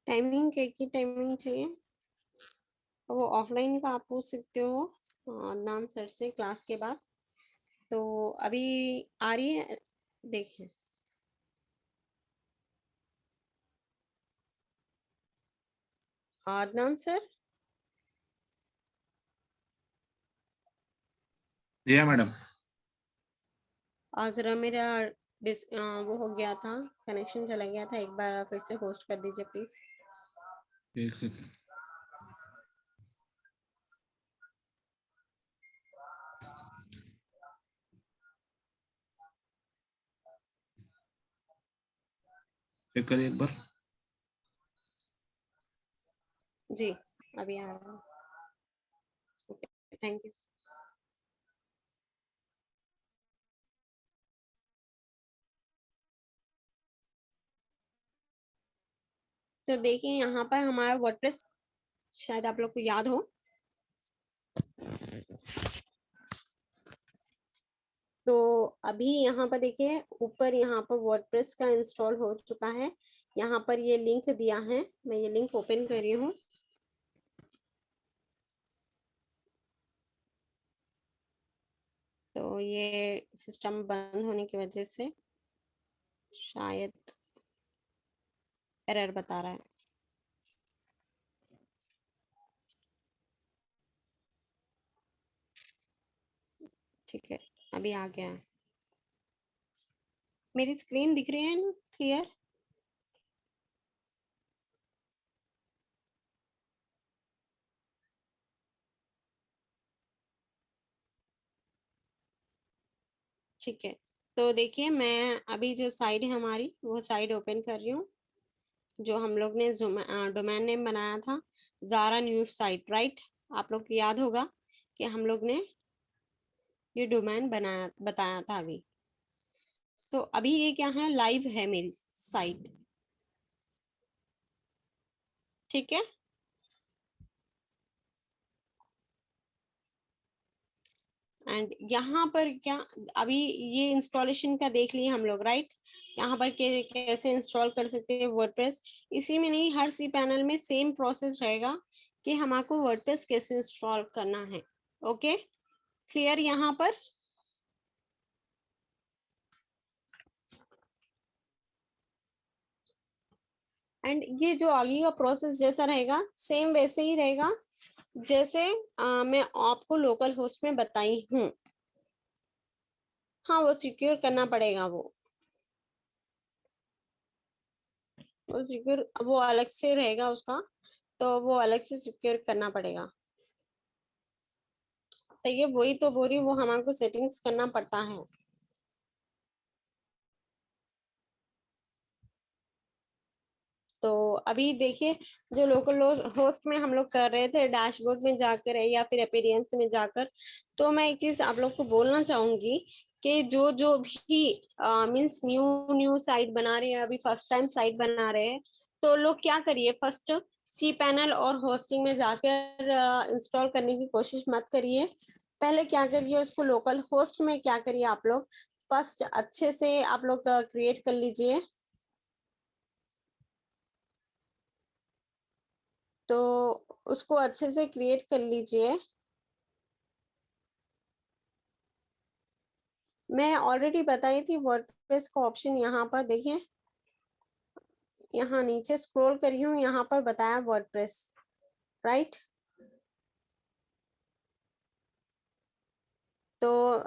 टाइमिंग क्या की टाइमिंग चाहिए, वो ऑफलाइन का आप पूछ सकते हो अदनान सर से क्लास के बाद। तो अभी आ रही है, देखिए अदनान सर। जी हाँ मैडम। जरा मेरा वो हो गया था, कनेक्शन चला गया था, एक बार आप फिर से होस्ट कर दीजिए प्लीज। एक सेकंड। चेक करिए एक बार। जी अभी आ रहा है, ओके, थैंक यू। तो देखिए यहाँ पर हमारा वर्डप्रेस, शायद आप लोग को याद हो, तो अभी यहाँ पर देखिए ऊपर यहाँ पर वर्डप्रेस का इंस्टॉल हो चुका है। यहाँ पर ये लिंक दिया है, मैं ये लिंक ओपन कर रही हूँ। तो ये सिस्टम बंद होने की वजह से शायद एरर बता रहा है। ठीक है, अभी आ गया है। मेरी स्क्रीन दिख रही है ना क्लियर? ठीक है, तो देखिए मैं अभी जो साइड है हमारी, वो साइड ओपन कर रही हूँ। जो हम लोग ने डोमेन नेम बनाया था, ज़ारा न्यूज साइट, राइट? आप लोग को याद होगा कि हम लोग ने ये डोमेन बनाया बताया था अभी। तो अभी ये क्या है, लाइव है मेरी साइट। ठीक है, एंड यहाँ पर क्या, अभी ये इंस्टॉलेशन का देख लिए हम लोग, राइट? यहाँ पर कैसे इंस्टॉल कर सकते हैं वर्डप्रेस। इसी में नहीं, हर सी पैनल में सेम प्रोसेस रहेगा कि हमको वर्डप्रेस कैसे इंस्टॉल करना है। ओके, क्लियर यहाँ पर? एंड ये जो आगे का प्रोसेस जैसा रहेगा, सेम वैसे ही रहेगा जैसे मैं आपको लोकल होस्ट में बताई हूँ। हाँ, वो सिक्योर करना पड़ेगा, वो सिक्योर वो अलग से रहेगा उसका, तो वो अलग से सिक्योर करना पड़ेगा। तो ये वही तो बोल रही, वो हमको सेटिंग्स करना पड़ता है। तो अभी देखिए, जो लोकल होस्ट में हम लोग कर रहे थे डैशबोर्ड में जाकर या फिर अपीयरेंस में जाकर, तो मैं एक चीज आप लोग को बोलना चाहूंगी कि जो जो भी मीन्स न्यू न्यू साइट बना रहे हैं, अभी फर्स्ट टाइम साइट बना रहे हैं, तो लोग क्या करिए, फर्स्ट सी पैनल और होस्टिंग में जाकर इंस्टॉल करने की कोशिश मत करिए। पहले क्या करिए, उसको लोकल होस्ट में क्या करिए, आप लोग फर्स्ट अच्छे से आप लोग क्रिएट कर लीजिए। तो उसको अच्छे से क्रिएट कर लीजिए। मैं ऑलरेडी बताई थी वर्डप्रेस का ऑप्शन, यहाँ पर देखिए, यहाँ नीचे स्क्रॉल करी हूँ, यहाँ पर बताया वर्डप्रेस, राइट? तो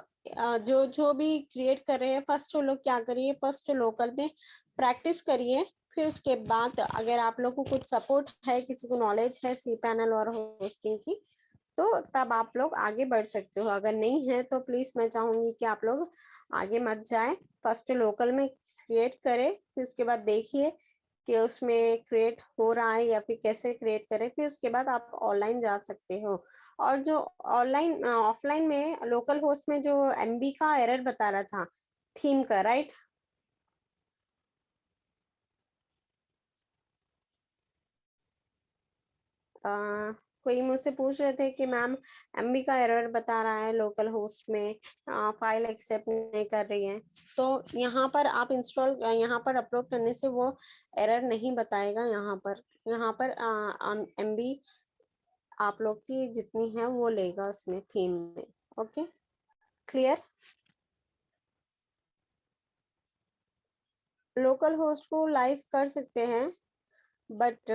जो जो भी क्रिएट कर रहे हैं, फर्स्ट वो लोग क्या करिए, फर्स्ट लोकल में प्रैक्टिस करिए। फिर उसके बाद अगर आप लोग को कुछ सपोर्ट है, किसी को नॉलेज है सी पैनल और होस्टिंग की, तो तब आप लोग आगे बढ़ सकते हो। अगर नहीं है तो प्लीज मैं चाहूंगी कि आप लोग आगे मत जाए, फर्स्ट लोकल में क्रिएट करें, फिर उसके बाद देखिए कि उसमें क्रिएट हो रहा है या फिर कैसे क्रिएट करें, फिर उसके बाद आप ऑनलाइन जा सकते हो। और जो ऑनलाइन ऑफलाइन में लोकल होस्ट में जो एमबी का एरर बता रहा था थीम का, राइट? कोई मुझसे पूछ रहे थे कि मैम एमबी का एरर बता रहा है लोकल होस्ट में, फाइल एक्सेप्ट नहीं कर रही है। तो यहाँ पर आप इंस्टॉल, यहाँ पर अपलोड करने से वो एरर नहीं बताएगा। यहाँ पर एमबी आप लोग की जितनी है वो लेगा उसमें थीम में। Okay, clear? लोकल होस्ट को लाइव कर सकते हैं, बट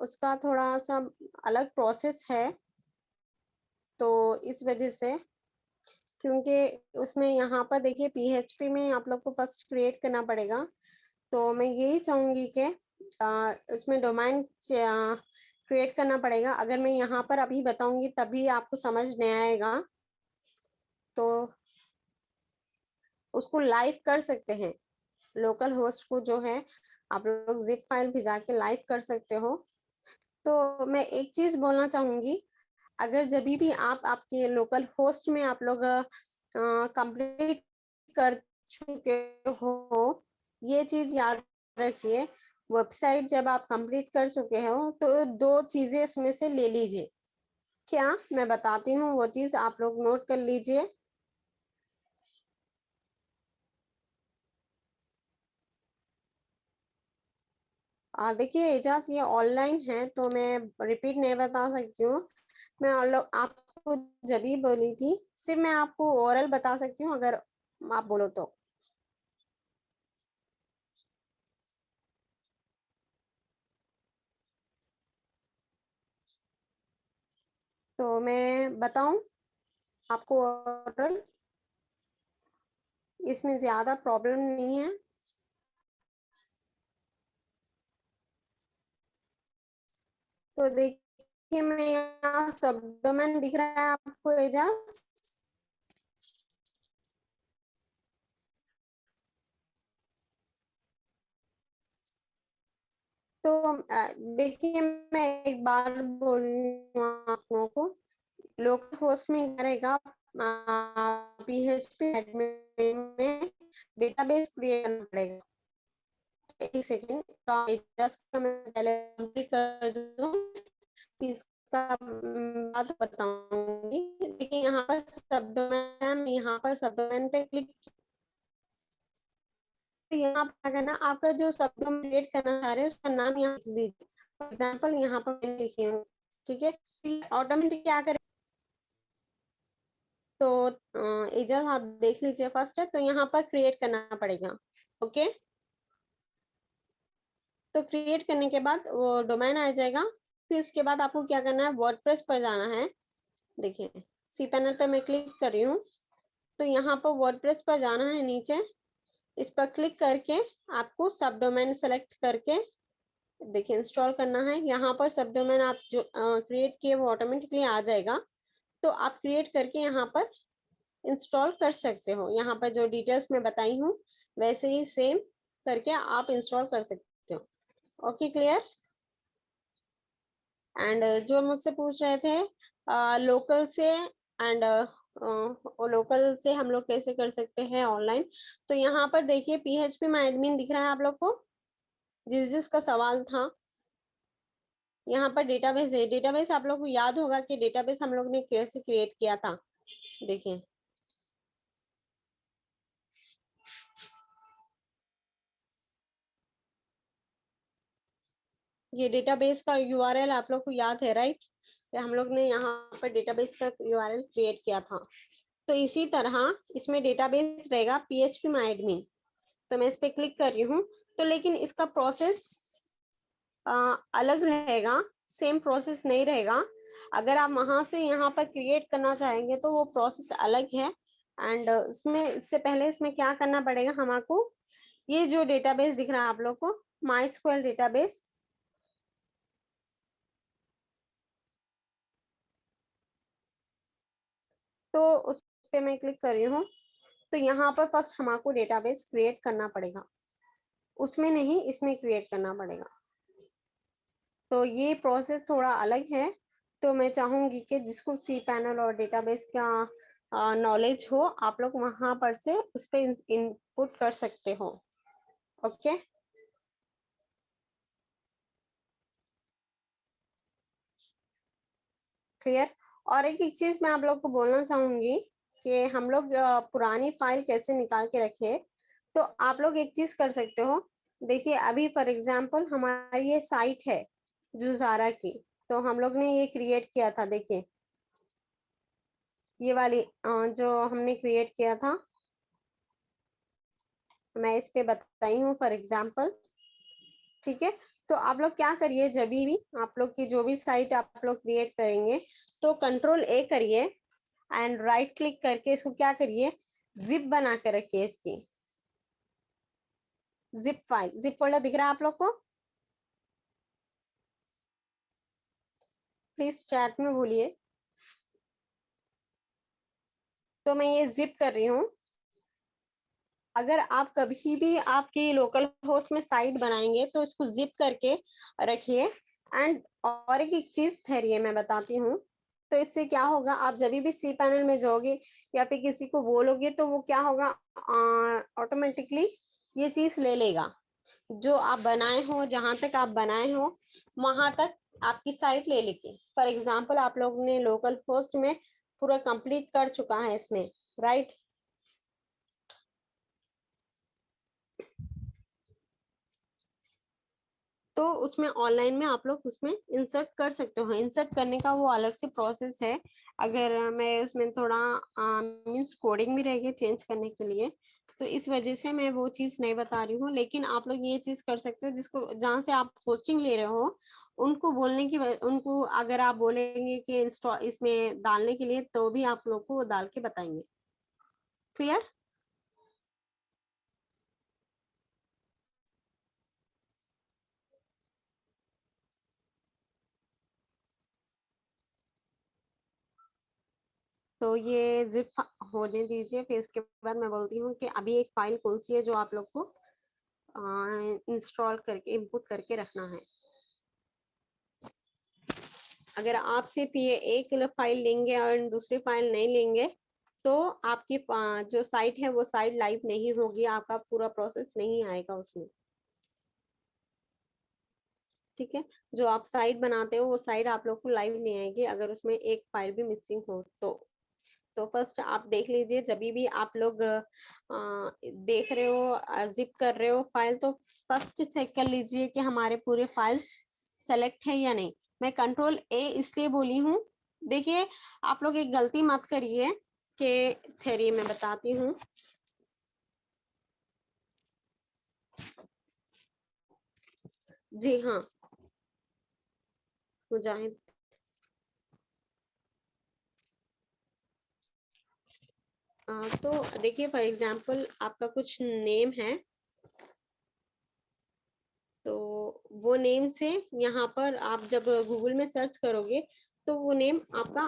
उसका थोड़ा सा अलग प्रोसेस है। तो इस वजह से, क्योंकि उसमें यहाँ पर देखिए पीएचपी में आप लोग को फर्स्ट क्रिएट करना पड़ेगा। तो मैं यही चाहूंगी कि उसमें डोमेन क्रिएट करना पड़ेगा। अगर मैं यहाँ पर अभी बताऊंगी तभी आपको समझ नहीं आएगा, तो उसको लाइव कर सकते हैं। लोकल होस्ट को जो है आप लोग जिप फाइल भिजा के लाइव कर सकते हो। तो मैं एक चीज बोलना चाहूंगी, अगर जब भी आप आपके लोकल होस्ट में आप लोग कंप्लीट कर चुके हो, ये चीज याद रखिए, वेबसाइट जब आप कंप्लीट कर चुके हो तो 2 चीजें इसमें से ले लीजिए। क्या, मैं बताती हूँ वो चीज, आप लोग नोट कर लीजिए। देखिए एजाज, ये ऑनलाइन है तो मैं रिपीट नहीं बता सकती हूँ। मैं आपको जब भी बोली थी, सिर्फ मैं आपको ओरल बता सकती हूँ अगर आप बोलो तो। तो मैं बताऊं आपको ओरल, इसमें ज्यादा प्रॉब्लम नहीं है। तो देखिए मैं यहाँ सब डोमेन दिख रहा है आपको एजाज। तो देखिए मैं एक बार बोल रही हूँ आप लोगों को, लोकल होस्ट में करेगा PHP एडमिन में डेटाबेस क्रिएट करना पड़ेगा। एक सेकेंड, जस्ट मैं पहले कंप्लीट कर दूं, इसका बात बताऊंगी। देखिए यहाँ पर सब डोमेन, यहाँ पर सब डोमेन पे क्लिक, तो यहाँ पर क्या करना, आपका जो सब डोमेन क्रिएट करना चाह रहे हैं उसका नाम यहाँ लिख लीजिए। फॉर एग्जाम्पल यहाँ पर मैं लिखी हूँ, ठीक है। ऑटोमेटिक क्या करें, तो एजाज आप देख लीजिए फर्स्ट है, तो यहाँ पर क्रिएट करना पड़ेगा। ओके, तो क्रिएट करने के बाद वो डोमेन आ जाएगा। फिर उसके बाद आपको क्या करना है, वर्डप्रेस पर जाना है। देखिए सी पैनल पे मैं क्लिक कर रही हूँ, तो यहाँ पर वर्डप्रेस पर जाना है नीचे, इस पर क्लिक करके आपको सब डोमेन सेलेक्ट करके देखिए इंस्टॉल करना है। यहाँ पर सब डोमेन आप जो क्रिएट किए वो ऑटोमेटिकली आ जाएगा, तो आप क्रिएट करके यहाँ पर इंस्टॉल कर सकते हो। यहाँ पर जो डिटेल्स मैं बताई हूँ वैसे ही सेम करके आप इंस्टॉल कर सकते हो। Okay, clear. एंड जो मुझसे पूछ रहे थे लोकल से, एंड लोकल से हम लोग कैसे कर सकते हैं ऑनलाइन, तो यहाँ पर देखिए PHP माय एडमिन दिख रहा है आप लोग को, जिसका सवाल था। यहाँ पर डेटाबेस है, डेटाबेस आप लोग को याद होगा कि डेटाबेस हम लोग ने कैसे क्रिएट किया था। देखिए ये डेटाबेस का URL आप लोग को याद है, राइट। हम लोग ने यहाँ पर डेटाबेस का URL क्रिएट किया था। तो इसी तरह इसमें डेटाबेस रहेगा PHP माय एडमिन। तो मैं इस पे क्लिक कर रही हूँ, तो लेकिन इसका प्रोसेस अलग रहेगा, सेम प्रोसेस नहीं रहेगा। अगर आप वहां से यहाँ पर क्रिएट करना चाहेंगे तो वो प्रोसेस अलग है। एंड इसमें इससे पहले इसमें क्या करना पड़ेगा हमको, ये जो डेटाबेस दिख रहा है आप लोग को, MySQL डेटाबेस, तो उस पे मैं क्लिक कर रही हूँ। तो यहाँ पर फर्स्ट हमको डेटाबेस क्रिएट करना पड़ेगा, उसमें नहीं इसमें क्रिएट करना पड़ेगा। तो ये प्रोसेस थोड़ा अलग है। तो मैं चाहूंगी कि जिसको सी पैनल और डेटाबेस का नॉलेज हो, आप लोग वहां पर से उस पर इनपुट कर सकते हो। Okay, clear. और एक चीज मैं आप लोग को बोलना चाहूंगी कि हम लोग पुरानी फाइल कैसे निकाल के रखे, तो आप लोग एक चीज कर सकते हो। देखिए अभी फॉर एग्जांपल हमारी ये साइट है जुजारा की, तो हम लोग ने ये क्रिएट किया था। देखिए ये वाली जो हमने क्रिएट किया था, मैं इस पे बताई हूँ फॉर एग्जांपल, ठीक है। तो आप लोग क्या करिए, जब भी आप लोग की जो भी साइट आप लोग क्रिएट करेंगे, तो Ctrl+A करिए एंड राइट क्लिक करके इसको क्या करिए, जिप बना के रखिए। इसकी जिप फाइल, जिप फोल्डर दिख रहा है आप लोग को, प्लीज चैट में बोलिए। तो मैं ये जिप कर रही हूँ। अगर आप कभी भी आपकी लोकल होस्ट में साइट बनाएंगे तो इसको जिप करके रखिए। एंड और एक चीज ठहरिए मैं बताती हूँ। तो इससे क्या होगा, आप जब भी सी पैनल में जाओगे या फिर किसी को बोलोगे तो वो क्या होगा, ऑटोमेटिकली ये चीज ले लेगा। जो आप बनाए हो, जहां तक आप बनाए हो वहां तक आपकी साइट ले लेके, फॉर एग्जाम्पल आप लोग ने लोकल होस्ट में पूरा कंप्लीट कर चुका है इसमें, राइट। तो उसमें ऑनलाइन में आप लोग उसमें इंसर्ट कर सकते हो। इंसर्ट करने का वो अलग से प्रोसेस है। अगर मैं उसमें थोड़ा मीन्स कोडिंग भी रहेगी चेंज करने के लिए, तो इस वजह से मैं वो चीज नहीं बता रही हूँ। लेकिन आप लोग ये चीज कर सकते हो, जिसको जहाँ से आप होस्टिंग ले रहे हो उनको बोलने की उनको अगर आप बोलेंगे कि इंस्टॉल इसमें डालने के लिए, तो भी आप लोग को वो डाल के बताएंगे। क्लियर? तो ये जिप होने दीजिए, फिर उसके बाद मैं बोलती हूँ कि अभी एक फाइल कौन सी है जो आप लोग को इंस्टॉल करके इनपुट करके रखना है। अगर आप सिर्फ ये एक फाइल लेंगे और दूसरी फाइल नहीं लेंगे, तो आपकी जो साइट है वो साइट लाइव नहीं होगी, आपका पूरा प्रोसेस नहीं आएगा उसमें। ठीक है, जो आप साइट बनाते हो वो साइट आप लोग को लाइव नहीं आएगी अगर उसमें एक फाइल भी मिसिंग हो तो फर्स्ट आप देख लीजिए, जब भी आप लोग देख रहे हो जिप कर रहे हो फाइल, तो फर्स्ट चेक कर लीजिए कि हमारे पूरे फाइल्स सेलेक्ट है या नहीं। मैं कंट्रोल ए इसलिए बोली हूँ, देखिए आप लोग एक गलती मत करिए कि थ्योरी में बताती हूँ। जी हाँ मुजाहिद, तो देखिए फॉर एग्जांपल आपका कुछ नेम है, तो वो नेम से यहाँ पर आप जब गूगल में सर्च करोगे तो वो नेम आपका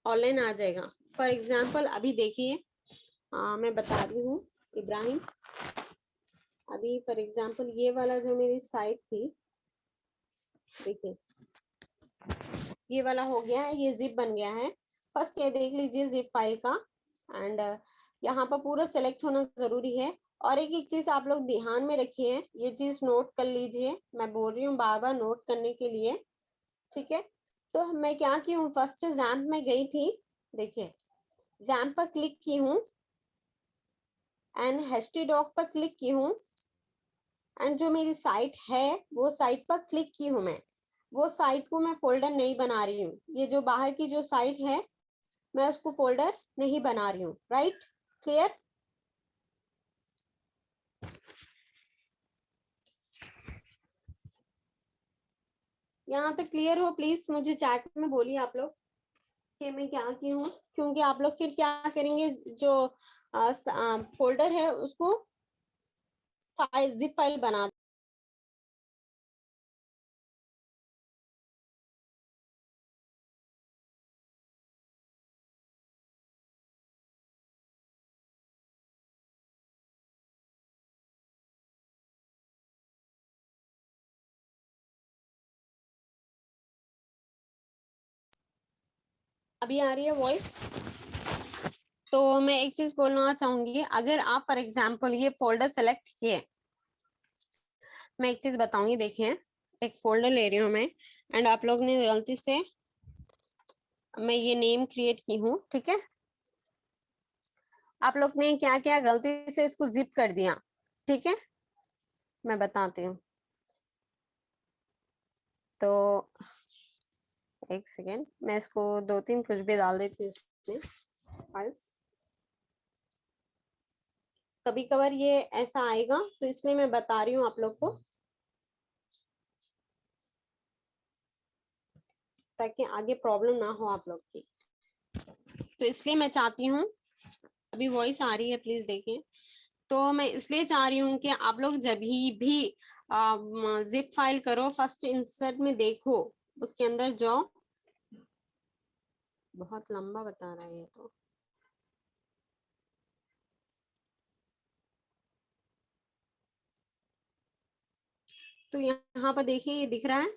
ऑनलाइन आ जाएगा। फॉर एग्जांपल अभी देखिए मैं बता रही हूँ इब्राहिम, अभी फॉर एग्जांपल ये वाला जो मेरी साइट थी, देखिए ये वाला हो गया है, ये जिप बन गया है। फर्स्ट ये देख लीजिए जिप फाइल का, एंड यहाँ पर पूरा सेलेक्ट होना जरूरी है। और एक एक चीज आप लोग ध्यान में रखिए, ये चीज नोट कर लीजिए, मैं बोल रही हूँ बार बार नोट करने के लिए। ठीक है, तो मैं क्या की हूँ, फर्स्ट जैम्प में गई थी, देखिए जैम्प पर क्लिक की हूँ एंड htdoc पर क्लिक की हूँ, एंड जो मेरी साइट है वो साइट पर क्लिक की हूँ मैं। वो साइट को मैं फोल्डर नहीं बना रही हूँ, ये जो बाहर की जो साइट है मैं उसको फोल्डर नहीं बना रही हूँ, राइट? क्लियर? यहाँ तक क्लियर हो? प्लीज मुझे चैट में बोलिए आप लोग कि मैं क्या की हूँ, क्योंकि आप लोग फिर क्या करेंगे, जो फोल्डर है उसको फाइल जिप फाइल बना। अभी आ रही है वॉइस? तो मैं एक चीज बोलना चाहूंगी, अगर आप फॉर एग्जांपल ये फोल्डर सेलेक्ट किए, मैं एक चीज बताऊंगी, देखिए एक फोल्डर ले रही हूँ मैं, एंड आप लोग ने गलती से, मैं ये नेम क्रिएट की हूँ, ठीक है, आप लोग ने क्या किया, गलती से इसको जिप कर दिया। ठीक है, मैं बताती हूँ, तो एक सेकेंड मैं इसको दो तीन कुछ भी डाल देती हूँ इसमें फाइल्स। कभी कभार ये ऐसा आएगा, तो इसलिए मैं बता रही हूँ आप लोग को, ताकि आगे प्रॉब्लम ना हो आप लोग की। तो इसलिए मैं चाहती हूँ, अभी वॉइस आ रही है प्लीज देखिए, तो मैं इसलिए चाह रही हूँ कि आप लोग जब भी जिप फाइल करो, फर्स्ट इंसर्ट में देखो, उसके अंदर जाओ। बहुत लंबा बता रहा है ये तो यहाँ पर देखिए ये दिख रहा है,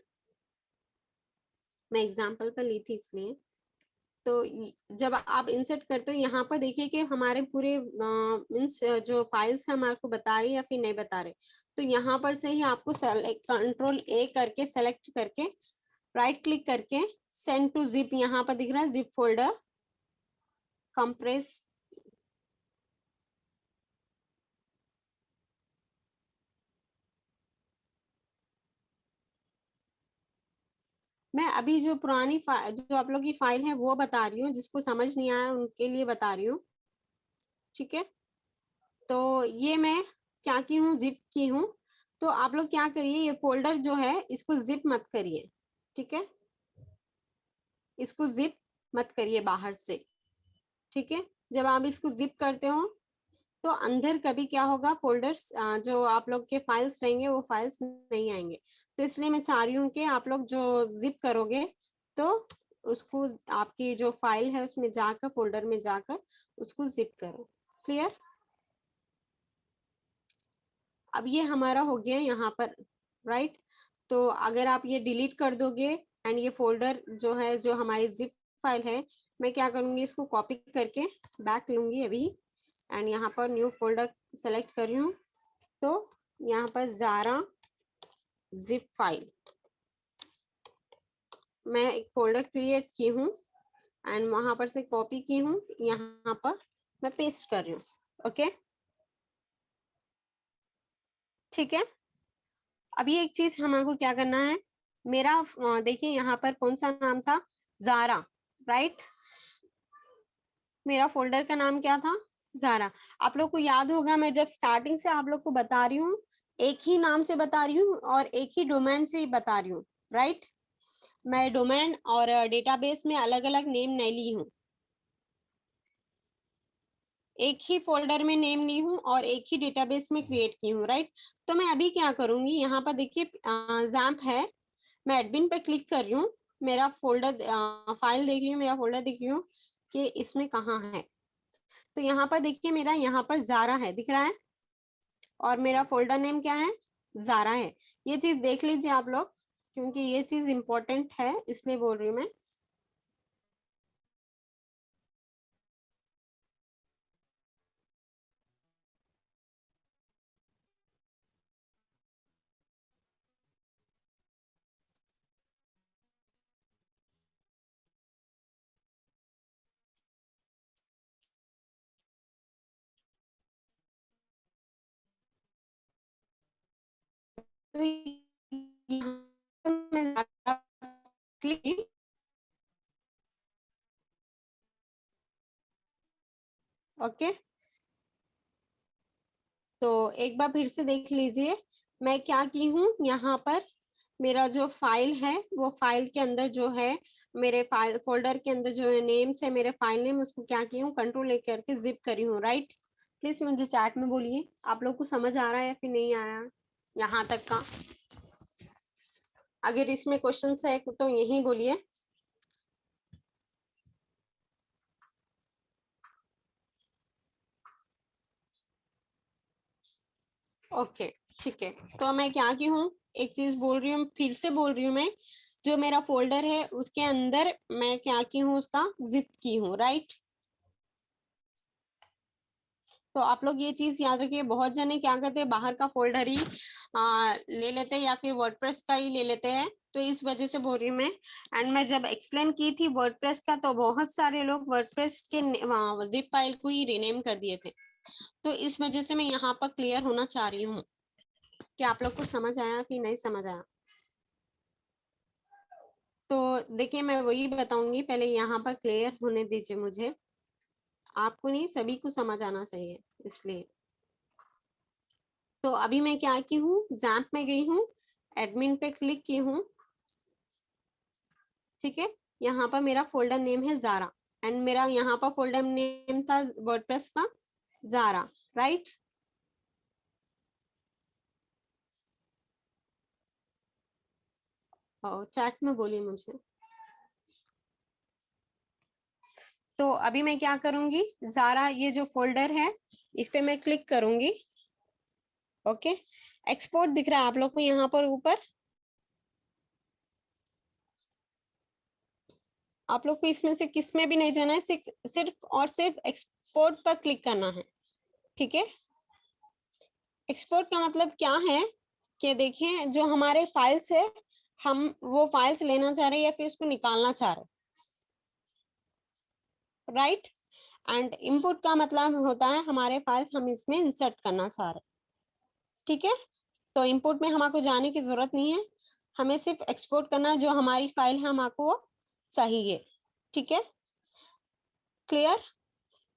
मैं एग्जाम्पल पर ली थी इसलिए। तो जब आप इंसर्ट करते हो यहाँ पर देखिए कि हमारे पूरे मीन्स जो फाइल्स है हमारे को बता रही है या फिर नहीं बता रहे, तो यहाँ पर से ही आपको कंट्रोल ए करके सेलेक्ट करके राइट क्लिक करके सेंड टू जिप, यहाँ पर दिख रहा है जिप फोल्डर कंप्रेस, मैं अभी जो पुरानी जो आप लोग की फाइल है वो बता रही हूँ, जिसको समझ नहीं आया उनके लिए बता रही हूँ, ठीक है। तो ये मैं क्या की हूँ, जिप की हूँ। तो आप लोग क्या करिए, ये फोल्डर जो है इसको जिप मत करिए, ठीक है, इसको जिप मत करिए बाहर से, ठीक है। जब आप इसको जिप करते हो तो अंदर कभी क्या होगा, फोल्डर्स जो आप लोग के फाइल्स रहेंगे वो फाइल्स नहीं आएंगे। तो इसलिए मैं चाह रही हूँ कि आप लोग जो जिप करोगे तो उसको आपकी जो फाइल है उसमें जाकर, फोल्डर में जाकर उसको जिप करो। क्लियर? अब ये हमारा हो गया यहाँ पर, राइट। तो अगर आप ये डिलीट कर दोगे एंड ये फोल्डर जो है, जो हमारी जिप फाइल है, मैं क्या करूंगी, इसको कॉपी करके बैक लूंगी अभी एंड यहाँ पर न्यू फोल्डर सेलेक्ट कर रही हूँ। तो यहाँ पर ज़ारा जिप फाइल मैं एक फोल्डर क्रिएट की हूँ एंड वहां पर से कॉपी की हूँ, यहाँ पर मैं पेस्ट कर रही हूँ। ओके, ठीक है। अभी एक चीज हमारे क्या करना है, मेरा देखिए यहाँ पर कौन सा नाम था, ज़ारा, राइट। मेरा फोल्डर का नाम क्या था, ज़ारा। आप लोग को याद होगा, मैं जब स्टार्टिंग से आप लोग को बता रही हूँ, एक ही नाम से बता रही हूँ और एक ही डोमेन से बता रही हूँ, राइट। मैं डोमेन और डेटाबेस में अलग अलग नेम नहीं ली हूँ, एक ही फोल्डर में नेम ली हूँ और एक ही डेटाबेस में क्रिएट की हूँ, राइट। तो मैं अभी क्या करूंगी, यहाँ पर देखिए जैम्प है, मैं एडमिन पे क्लिक कर रही हूँ, मेरा फोल्डर फाइल देख रही हूँ, मेरा फोल्डर देख रही हूँ कि इसमें कहाँ है। तो यहाँ पर देखिए मेरा यहाँ पर ज़ारा है, दिख रहा है, और मेरा फोल्डर नेम क्या है, ज़ारा है। ये चीज देख लीजिए आप लोग, क्योंकि ये चीज इंपॉर्टेंट है इसलिए बोल रही हूँ मैं। तो यहाँ पर मैं ज़ारा क्लिक, ओके। तो एक बार फिर से देख लीजिए, मैं क्या की हूँ, यहाँ पर मेरा जो फाइल है वो फाइल के अंदर जो है, मेरे फाइल फोल्डर के अंदर जो नेम्स है, मेरे फाइल नेम, उसको क्या की हूँ, कंट्रोल ले करके जिप करी हूँ, राइट। प्लीज मुझे चैट में बोलिए आप लोग को समझ आ रहा है या फिर नहीं आया यहाँ तक का। अगर इसमें क्वेश्चन है तो यही बोलिए। ओके, ठीक है। तो मैं क्या की हूँ, एक चीज बोल रही हूँ, फिर से बोल रही हूँ मैं, जो मेरा फोल्डर है उसके अंदर मैं क्या की हूँ, उसका जिप की हूँ, राइट। तो आप लोग ये चीज याद रखिए, बहुत जने क्या करते हैं, बाहर का फोल्डर ही ले लेते हैं या फिर वर्डप्रेस का ही ले लेते हैं। तो इस वजह से बोल रही हूँ मैं। एंड मैं जब एक्सप्लेन की थी वर्डप्रेस का, तो बहुत सारे लोग वर्डप्रेस के जिप फाइल को ही रीनेम कर दिए थे। तो इस वजह से मैं यहाँ पर क्लियर होना चाह रही हूँ कि आप लोग को समझ आया कि नहीं समझ आया। तो देखिए मैं वही बताऊंगी, पहले यहाँ पर क्लियर होने दीजिए मुझे, आपको नहीं, सभी को समझ आना चाहिए इसलिए। तो अभी मैं क्या की हूँ, जैम्प में गई हूँ, एडमिन पे क्लिक की हूँ, ठीक है। यहाँ पर मेरा फोल्डर नेम है ज़ारा एंड मेरा यहाँ पर फोल्डर नेम था वर्डप्रेस का ज़ारा, राइट। और चैट में बोलिए मुझे। तो अभी मैं क्या करूंगी, ज़ारा ये जो फोल्डर है इस पे मैं क्लिक करूंगी, ओके। एक्सपोर्ट दिख रहा है आप लोग को यहाँ पर ऊपर, आप लोग को इसमें से किस में भी नहीं जाना है, सिर्फ और सिर्फ एक्सपोर्ट पर क्लिक करना है, ठीक है। एक्सपोर्ट का मतलब क्या है कि देखें जो हमारे फाइल्स है, हम वो फाइल्स लेना चाह रहे हैं या फिर उसको निकालना चाह रहे हैं, राइट। एंड इनपुट का मतलब होता है हमारे फाइल्स हम इसमें इंसर्ट करना चाह रहे हैं, ठीक है। तो इनपुट में हमको जाने की जरूरत नहीं है, हमें सिर्फ एक्सपोर्ट करना, जो हमारी फाइल है हमको वो चाहिए, ठीक है, क्लियर।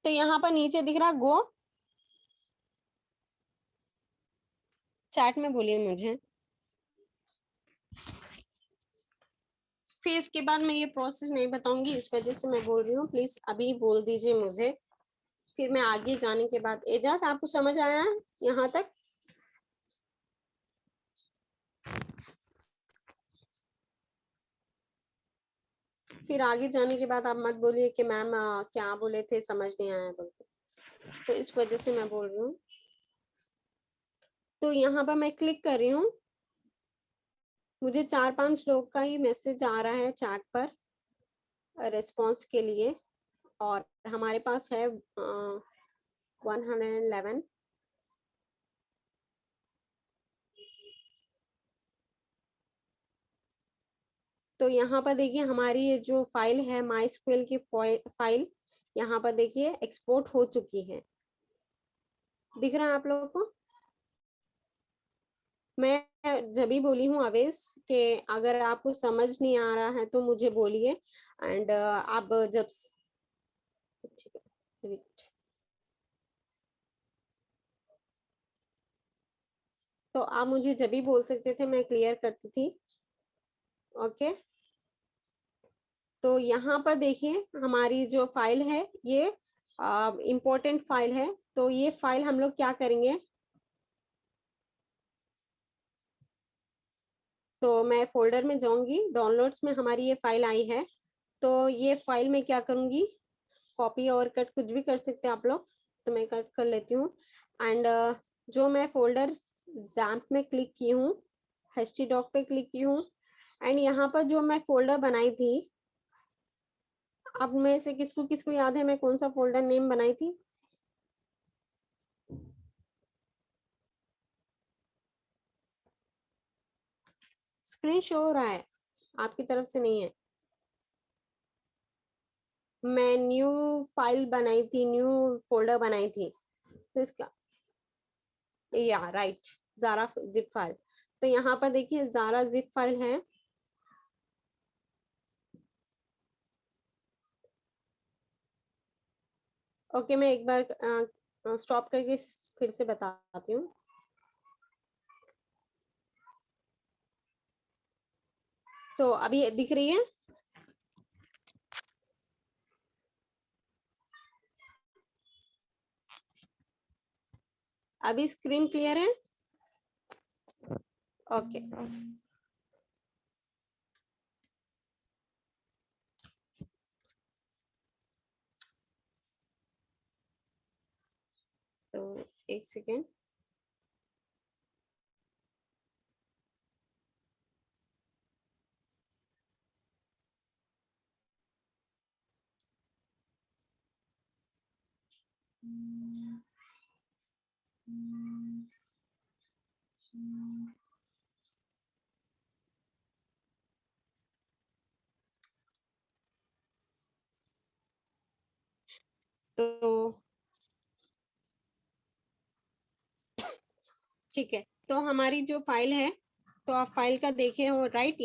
तो यहाँ पर नीचे दिख रहा गो, चैट में बोलिए मुझे। फिर इसके बाद मैं ये प्रोसेस नहीं बताऊंगी, इस वजह से मैं बोल रही हूँ, प्लीज अभी बोल दीजिए मुझे, फिर मैं आगे जाने के बाद। एजाज आपको समझ आया है यहाँ तक? फिर आगे जाने के बाद आप मत बोलिए कि मैम क्या बोले थे समझ नहीं आया बोलते, तो इस वजह से मैं बोल रही हूँ। तो यहाँ पर मैं क्लिक कर रही हूँ, मुझे 4-5 लोग का ही मैसेज आ रहा है चैट पर रिस्पॉन्स के लिए, और हमारे पास है 111। तो यहाँ पर देखिए हमारी ये जो फाइल है MySQL की फाइल, यहाँ पर देखिए एक्सपोर्ट हो चुकी है, दिख रहा है आप लोगों को? मैं जब भी बोली हूँ अवेश कि अगर आपको समझ नहीं आ रहा है तो मुझे बोलिए, एंड आप जब तो आप मुझे जब भी बोल सकते थे, मैं क्लियर करती थी, ओके। तो यहाँ पर देखिए हमारी जो फाइल है ये इम्पोर्टेंट फाइल है, तो ये फाइल हम लोग क्या करेंगे, तो मैं फोल्डर में जाऊंगी, डाउनलोड्स में हमारी ये फाइल आई है, तो ये फाइल में क्या करूंगी, कॉपी और कट कुछ भी कर सकते हैं आप लोग, तो मैं कट कर लेती हूँ। एंड जो मैं फोल्डर जैम्प में क्लिक की हूँ, htdoc पे क्लिक की हूँ, एंड यहाँ पर जो मैं फोल्डर बनाई थी, अब में से किसको किसको याद है मैं कौन सा फोल्डर नेम बनाई थी? स्क्रीन शो हो रहा है, आपकी तरफ से नहीं है। मैं न्यू फाइल बनाई थी, न्यू फोल्डर बनाई थी, तो इसका या राइट, ज़ारा जिप फाइल। तो यहाँ पर देखिए ज़ारा जिप फाइल है, ओके। मैं एक बार स्टॉप करके फिर से बताती हूँ। तो अभी दिख रही है, अभी स्क्रीन क्लियर है, ओके। तो एक सेकेंड, तो ठीक है। तो हमारी जो फाइल है, तो आप फाइल का देखे हो राइट,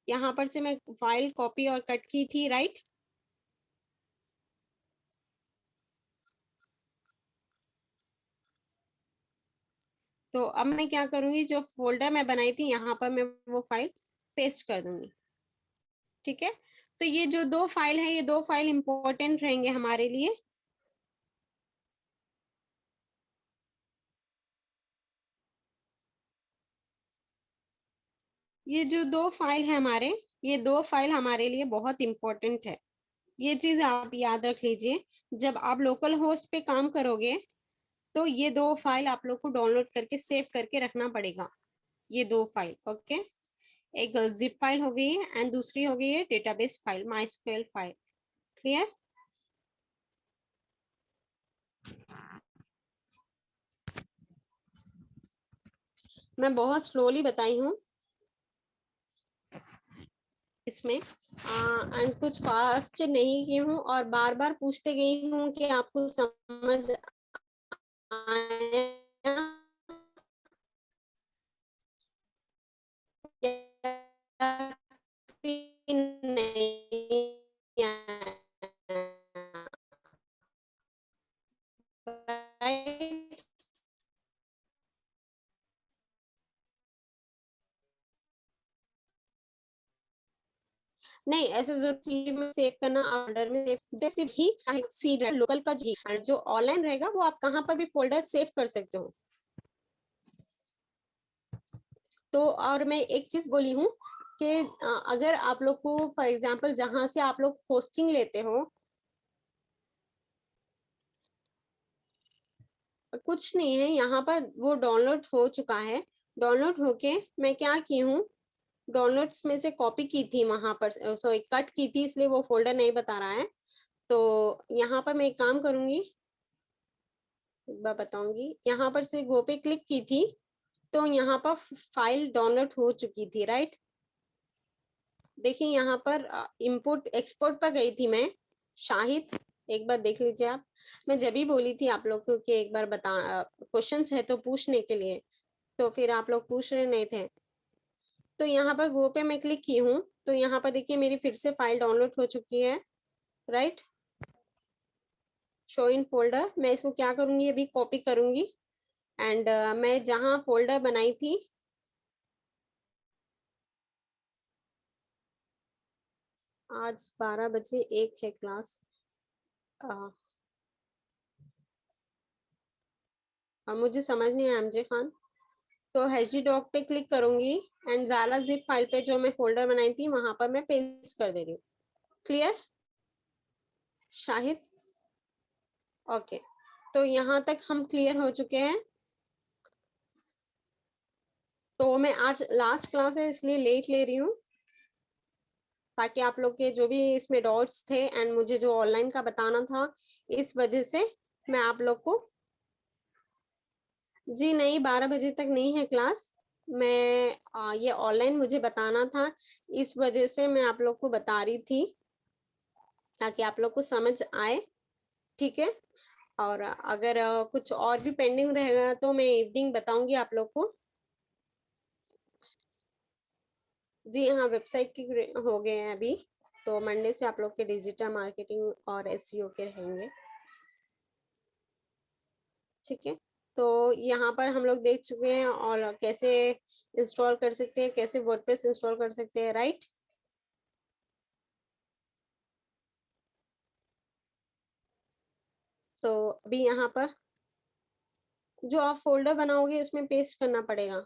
यहाँ पर से मैं फाइल कॉपी और कट की थी, राइट। तो अब मैं क्या करूंगी, जो फोल्डर मैं बनाई थी यहाँ पर मैं वो फाइल पेस्ट कर दूंगी, ठीक है। तो ये जो दो फाइल है, ये दो फाइल इंपॉर्टेंट रहेंगे हमारे लिए, ये जो दो फाइल है हमारे, ये दो फाइल हमारे लिए बहुत इंपॉर्टेंट है, ये चीज आप याद रख लीजिए। जब आप लोकल होस्ट पे काम करोगे तो ये दो फाइल आप लोग को डाउनलोड करके सेव करके रखना पड़ेगा, ये दो फाइल, ओके। एक जिप फाइल हो गई है एंड दूसरी हो गई है डेटाबेस फाइल, माइस्क्वेल फाइल। क्लियर? मैं बहुत स्लोली बताई हूँ इसमें, एंड कुछ फास्ट नहीं की हूँ और बार बार पूछते गई हूँ कि आपको समझ आया या फिर नहीं आया, right? नहीं, ऐसे जरूर सी में सेव करना, फोल्डर में सेव जैसे भी सी लोकल का जी, जो ऑनलाइन रहेगा वो आप कहाँ पर भी फोल्डर सेव कर सकते हो। तो और मैं एक चीज बोली हूँ कि अगर आप लोग को फॉर एग्जांपल जहां से आप लोग होस्टिंग लेते हो, कुछ नहीं है यहाँ पर, वो डाउनलोड हो चुका है। डाउनलोड होके मैं क्या की हूँ, डाउनलोड्स में से कॉपी की थी वहां पर, सॉरी कट की थी, इसलिए वो फोल्डर नहीं बता रहा है। तो यहाँ पर मैं एक काम करूंगी, एक बार बताऊंगी, यहाँ पर से गो पे क्लिक की थी तो यहाँ पर फाइल डाउनलोड हो चुकी थी, राइट? देखिए यहाँ पर इंपोर्ट एक्सपोर्ट पर गई थी मैं, शाहिद एक बार देख लीजिए आप। मैं जब भी बोली थी आप लोग को कि एक बार बता, क्वेश्चंस है तो पूछने के लिए, तो फिर आप लोग पूछ रहे नहीं थे। तो यहाँ पर गो पे मैं क्लिक की हूँ तो यहाँ पर देखिए मेरी फिर से फाइल डाउनलोड हो चुकी है, राइट? शो इन फोल्डर, मैं इसको क्या करूंगी अभी कॉपी करूंगी एंड मैं जहाँ फोल्डर बनाई थी, आज 12 बजे एक है क्लास, मुझे समझ नहीं आया एमजे खान। तो एचडी डॉक पे क्लिक करूंगी एंड ज़ारा जिप फाइल पे जो मैं फोल्डर बनाई थी वहां पर मैं पेस्ट कर दे रही हूँ। क्लियर शाहिद? ओके, तो यहाँ तक हम क्लियर हो चुके हैं। तो मैं आज लास्ट क्लास है इसलिए लेट ले रही हूँ, ताकि आप लोग के जो भी इसमें डाउट्स थे एंड मुझे जो ऑनलाइन का बताना था, इस वजह से मैं आप लोग को, जी नहीं 12 बजे तक नहीं है क्लास। मैं ये ऑनलाइन मुझे बताना था, इस वजह से मैं आप लोग को बता रही थी ताकि आप लोग को समझ आए, ठीक है? और अगर कुछ और भी पेंडिंग रहेगा तो मैं इवनिंग बताऊंगी आप लोग को। जी हाँ, वेबसाइट की हो गए हैं अभी, तो मंडे से आप लोग के डिजिटल मार्केटिंग और एसईओ के रहेंगे, ठीक है? तो यहाँ पर हम लोग देख चुके हैं और कैसे इंस्टॉल कर सकते हैं, कैसे वर्डप्रेस इंस्टॉल कर सकते हैं, राइट? तो अभी यहाँ पर जो आप फोल्डर बनाओगे उसमें पेस्ट करना पड़ेगा।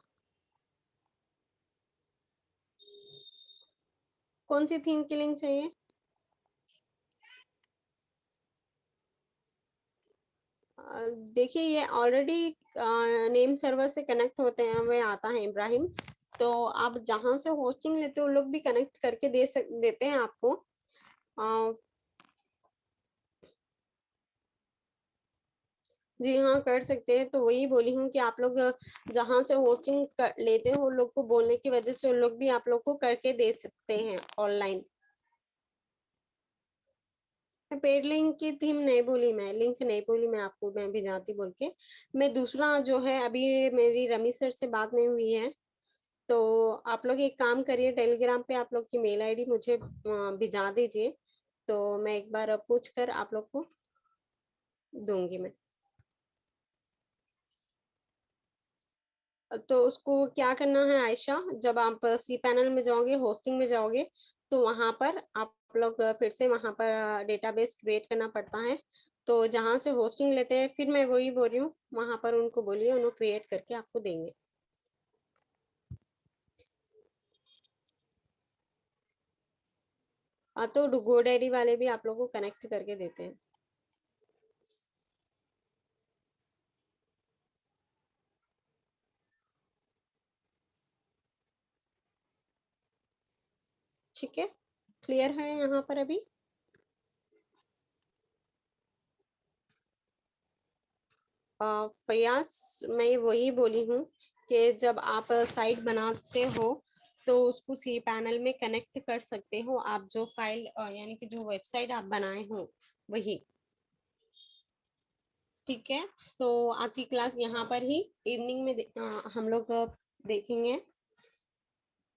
कौन सी थीम की लिंक चाहिए? देखिए ये ऑलरेडी नेम सर्वर से कनेक्ट होते हैं, वो आता है इब्राहिम। तो आप जहां से होस्टिंग लेते हो लोग भी कनेक्ट करके देते हैं आपको। अ, जी हाँ कर सकते हैं, तो वही बोली हूँ कि आप लोग जहां से होस्टिंग लेते हो उन लोग को बोलने की वजह से उन लोग भी आप लोग को करके दे सकते हैं ऑनलाइन। मैं पेड लिंक की थीम नहीं बोली, मैं लिंक नहीं बोली, मैं आपको मैं भिजाती बोल के। मैं दूसरा जो है, अभी मेरी रमी सर से बात नहीं हुई है, तो आप लोग एक काम करिए, टेलीग्राम पे आप लोग की मेल आईडी मुझे भिजा दीजिए, तो मैं एक बार पूछ कर आप लोग को दूंगी मैं। तो उसको क्या करना है आयशा, जब आप सी पैनल में जाओगे, होस्टिंग में जाओगे, तो वहां पर आप लोग फिर से वहां पर डेटाबेस क्रिएट करना पड़ता है। तो जहां से होस्टिंग लेते हैं, फिर मैं वही बोल रही हूँ, वहां पर उनको बोलिए, उन्होंने क्रिएट करके आपको देंगे। तो गोडैडी वाले भी आप लोगों को कनेक्ट करके देते हैं। ठीक है, क्लियर है यहाँ पर अभी? फयाज, मैं वही बोली हूँ कि जब आप साइट बनाते हो तो उसको सी पैनल में कनेक्ट कर सकते हो आप, जो फाइल यानी कि जो वेबसाइट आप बनाए हो वही। ठीक है, तो आज की क्लास यहाँ पर ही इवनिंग में हम लोग देखेंगे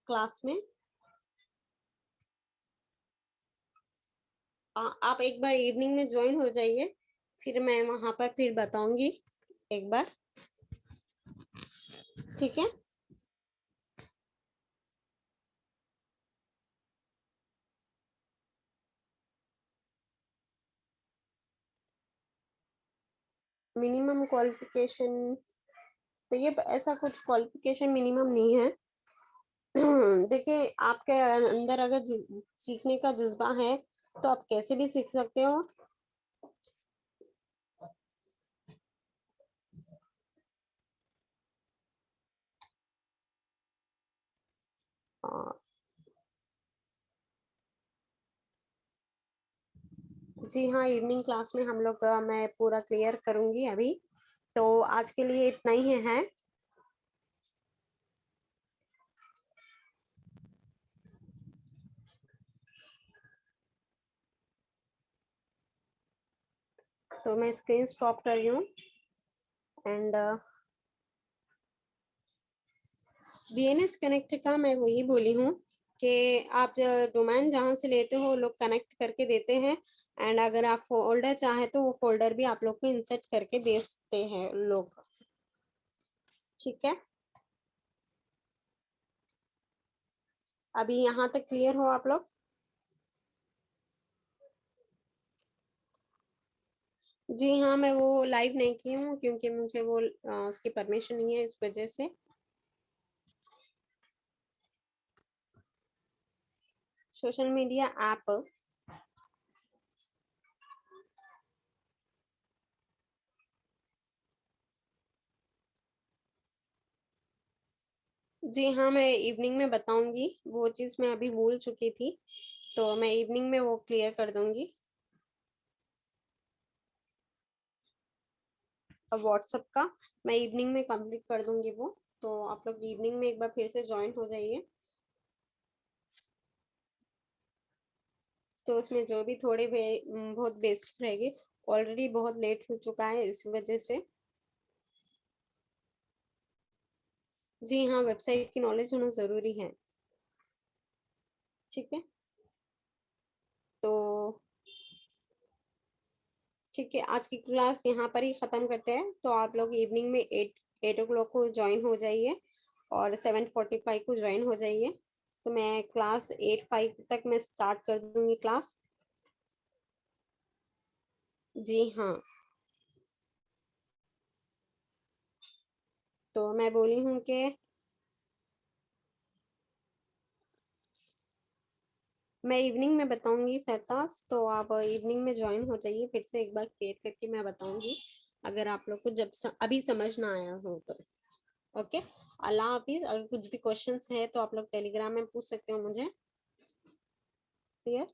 क्लास में। आप एक बार इवनिंग में ज्वाइन हो जाइए, फिर मैं वहां पर फिर बताऊंगी एक बार। ठीक है, मिनिमम क्वालिफिकेशन, तो ये ऐसा कुछ क्वालिफिकेशन मिनिमम नहीं है। देखिए, आपके अंदर अगर सीखने का जज्बा है तो आप कैसे भी सीख सकते हो। जी हाँ, इवनिंग क्लास में हम लोग मैं पूरा क्लियर करूंगी अभी। तो आज के लिए इतना ही है। तो मैं स्क्रीन स्टॉप कर रही हूँ। एंड डीएनएस कनेक्ट का मैं वही बोली हूँ कि आप डोमेन जहाँ से लेते हो लोग कनेक्ट करके देते हैं। एंड अगर आप फोल्डर चाहे तो वो फोल्डर भी आप लोग को इंसर्ट करके दे सकते हैं लोग। ठीक है, अभी यहाँ तक क्लियर हो आप लोग? जी हाँ, मैं वो लाइव नहीं की हूँ क्योंकि मुझे वो उसकी परमिशन नहीं है, इस वजह से। सोशल मीडिया ऐप, जी हाँ, मैं इवनिंग में बताऊंगी, वो चीज मैं अभी भूल चुकी थी, तो मैं इवनिंग में वो क्लियर कर दूंगी। अब व्हाट्सएप का मैं इवनिंग में कंप्लीट कर दूंगी वो। तो आप लोग इवनिंग में एक बार फिर से ज्वाइन हो जाइए। तो उसमें जो भी थोड़े बहुत बेसिक रहेगी, ऑलरेडी बहुत लेट हो चुका है इस वजह से। जी हाँ, वेबसाइट की नॉलेज होना जरूरी है। ठीक है, तो ठीक है, आज की क्लास यहाँ पर ही खत्म करते हैं। तो आप लोग इवनिंग में 8 o'clock को ज्वाइन हो जाइए और 7:45 को ज्वाइन हो जाइए। तो मैं क्लास 8:05 तक मैं स्टार्ट कर दूंगी क्लास। जी हाँ, तो मैं बोली हूँ कि मैं इवनिंग में बताऊंगी सरताज, तो आप इवनिंग में ज्वाइन हो जाइए, फिर से एक बार क्रिएट करके मैं बताऊंगी अगर आप लोग को अभी समझ ना आया हो तो। ओके, अल्लाह हाफिज। अगर कुछ भी क्वेश्चंस है तो आप लोग टेलीग्राम में पूछ सकते हो मुझे। क्लियर?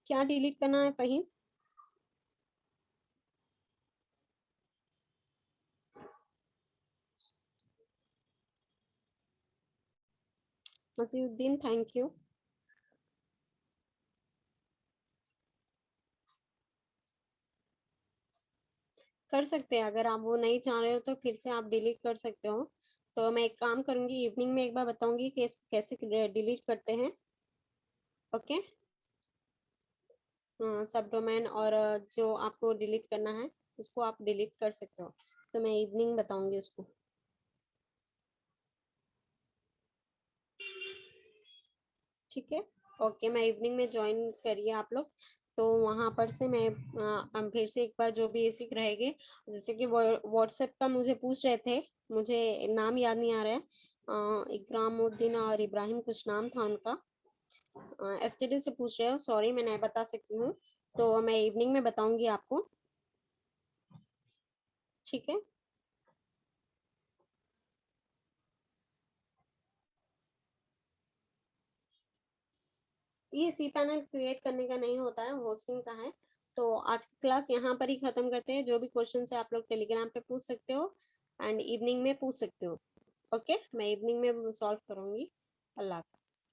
क्या डिलीट करना है फहीम? Naseeruddin, thank you. कर सकते हैं, अगर आप वो नहीं चाह रहे हो तो फिर से आप डिलीट कर सकते हो। तो मैं एक काम करूंगी, इवनिंग में एक बार बताऊंगी कि इसको कैसे डिलीट करते हैं। ओके, सब डोमेन और जो आपको डिलीट करना है उसको आप डिलीट कर सकते हो। तो मैं इवनिंग बताऊंगी उसको। ठीक है, ओके, मैं इवनिंग में ज्वाइन करिए आप लोग। तो वहां पर से मैं हम फिर से एक बार जो भी बेसिक रहेंगे, जैसे कि व्हाट्सएप का मुझे पूछ रहे थे, मुझे नाम याद नहीं आ रहा है, इकरामुद्दीन और इब्राहिम कुछ नाम था उनका। एसटीडी से पूछ रहे हो, सॉरी मैं नहीं बता सकती हूँ, तो मैं इवनिंग में बताऊंगी आपको, ठीक है। ये सी पैनल क्रिएट करने का नहीं होता है, होस्टिंग का है। तो आज की क्लास यहाँ पर ही खत्म करते हैं। जो भी क्वेश्चन है आप लोग टेलीग्राम पे पूछ सकते हो एंड इवनिंग में पूछ सकते हो। ओके, मैं इवनिंग में सॉल्व करूंगी। अल्लाह हाफिज़।